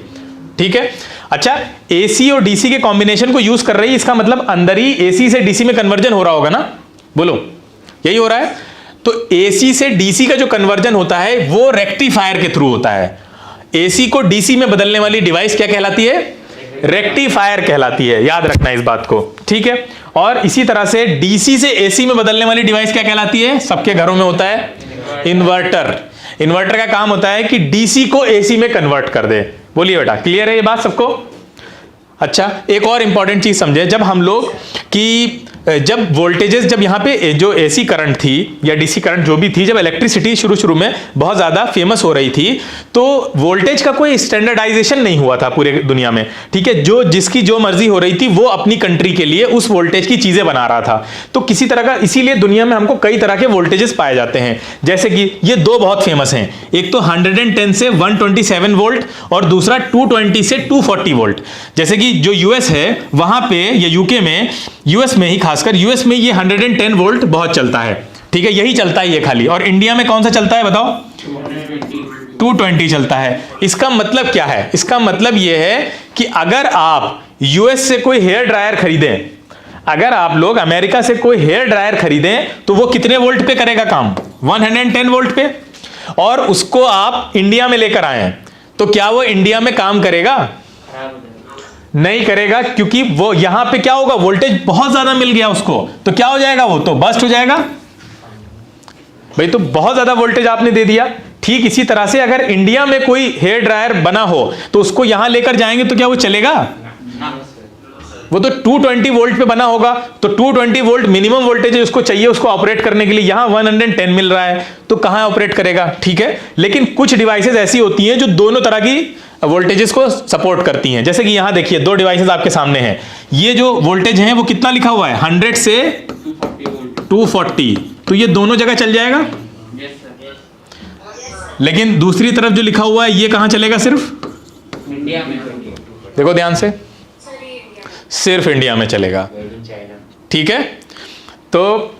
ठीक है, अच्छा, एसी और डीसी के कॉम्बिनेशन को यूज कर रही है, इसका मतलब अंदर ही एसी से डीसी में कन्वर्जन हो रहा होगा ना, बोलो यही हो रहा है। तो एसी से डीसी का जो कन्वर्जन होता है वो रेक्टिफायर के थ्रू होता है। एसी को डीसी में बदलने वाली डिवाइस क्या कहलाती है? रेक्टिफायर कहलाती है, याद रखना इस बात को। ठीक है, और इसी तरह से डीसी से एसी में बदलने वाली डिवाइस क्या कहलाती है? सबके घरों में होता है इन्वर्टर। इन्वर्टर का काम होता है कि डीसी को एसी में कन्वर्ट कर दे। बोलिए बेटा, क्लियर है ये बात सबको? अच्छा, एक और इंपॉर्टेंट चीज समझे, जब हम लोग कि जब वोल्टेजेस, जब यहाँ पे जो एसी करंट थी या डीसी करंट जो भी थी, जब इलेक्ट्रिसिटी शुरू में बहुत ज़्यादा फेमस हो रही थी, तो वोल्टेज का कोई स्टैंडर्डाइजेशन नहीं हुआ था पूरे दुनिया में, ठीक है। जो जिसकी जो मर्जी हो रही थी वो अपनी कंट्री के लिए उस वोल्टेज की चीज़ें बना रहा था। तो किसी तरह का, इसीलिए दुनिया में हमको कई तरह के वोल्टेजेस पाए जाते हैं। जैसे कि ये दो बहुत फेमस हैं, एक तो 110 से 127 वोल्ट और दूसरा 220 से 240 वोल्ट। जैसे कि जो यूएस है वहाँ पे, या यूके में, यूएस में ही, खासकर यूएस में ये 110 वोल्ट बहुत चलता है, ठीक है, यही चलता है ये खाली। और इंडिया में कौन सा चलता है बताओ? 220 चलता है। इसका मतलब क्या है? इसका मतलब ये है कि अगर आप यूएस से कोई हेयर ड्रायर खरीदें, अगर आप लोग अमेरिका से कोई हेयर ड्रायर खरीदें, तो वो कितने वोल्ट पे करेगा काम? 110 वोल्ट पे। और उसको आप इंडिया में लेकर आए, तो क्या वो इंडिया में काम करेगा? नहीं करेगा, क्योंकि वो यहां पे क्या होगा, वोल्टेज बहुत ज्यादा मिल गया उसको, तो क्या हो जाएगा, वो तो बस्ट हो जाएगा भाई। तो बहुत ज्यादा वोल्टेज आपने दे दिया। ठीक इसी तरह से अगर इंडिया में कोई हेयर ड्रायर बना हो तो उसको यहां लेकर जाएंगे तो क्या वो चलेगा? वो तो 220 वोल्ट पे बना होगा, तो 220 वोल्ट मिनिमम वोल्टेज है उसको चाहिए, उसको ऑपरेट करने के लिए। यहां 110 मिल रहा है, तो कहां ऑपरेट करेगा? ठीक है। लेकिन कुछ डिवाइसेस ऐसी होती हैं जो दोनों तरह की वोल्टेजेस को सपोर्ट करती हैं। जैसे कि यहां देखिए, दो डिवाइसेस आपके सामने हैं। ये जो वोल्टेज है वो कितना लिखा हुआ है? 100 से 240, तो ये दोनों जगह चल जाएगा। लेकिन दूसरी तरफ जो लिखा हुआ है ये कहां चलेगा? सिर्फ इंडिया में। देखो ध्यान से, सिर्फ इंडिया में चलेगा, ठीक है। तो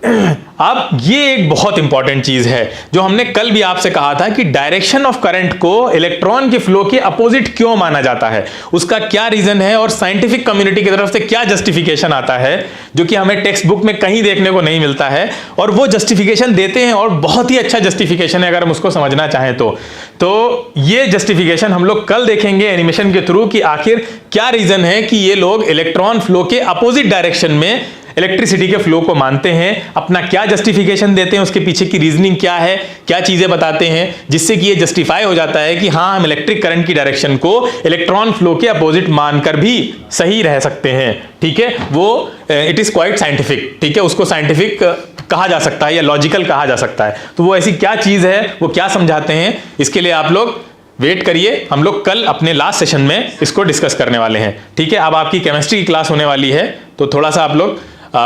अब ये एक बहुत इंपॉर्टेंट चीज है जो हमने कल भी आपसे कहा था कि डायरेक्शन ऑफ करंट को इलेक्ट्रॉन के फ्लो के अपोजिट क्यों माना जाता है, उसका क्या रीजन है और साइंटिफिक कम्युनिटी की तरफ से क्या जस्टिफिकेशन आता है, जो कि हमें टेक्स्ट बुक में कहीं देखने को नहीं मिलता है। और वो जस्टिफिकेशन देते हैं, और बहुत ही अच्छा जस्टिफिकेशन है अगर हम उसको समझना चाहें तो ये जस्टिफिकेशन हम लोग कल देखेंगे एनिमेशन के थ्रू कि आखिर क्या रीजन है कि ये लोग इलेक्ट्रॉन फ्लो के अपोजिट डायरेक्शन में इलेक्ट्रिसिटी के फ्लो को मानते हैं। अपना क्या जस्टिफिकेशन देते हैं, उसके पीछे की रीजनिंग क्या है, क्या चीजें बताते हैं, जिससे कि ये जस्टिफाई हो जाता है कि हाँ, हम इलेक्ट्रिक करंट की डायरेक्शन को इलेक्ट्रॉन फ्लो के अपोजिट मानकर भी सही रह सकते हैं, ठीक है। वो इट इज क्वाइट साइंटिफिक, ठीक है, उसको साइंटिफिक कहा जा सकता है या लॉजिकल कहा जा सकता है। तो वो ऐसी क्या चीज है, वो क्या समझाते हैं, इसके लिए आप लोग वेट करिए। हम लोग कल अपने लास्ट सेशन में इसको डिस्कस करने वाले हैं, ठीक है। अब आपकी केमिस्ट्री की क्लास होने वाली है, तो थोड़ा सा आप लोग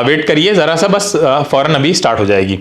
वेट करिए जरा सा, बस फौरन अभी स्टार्ट हो जाएगी।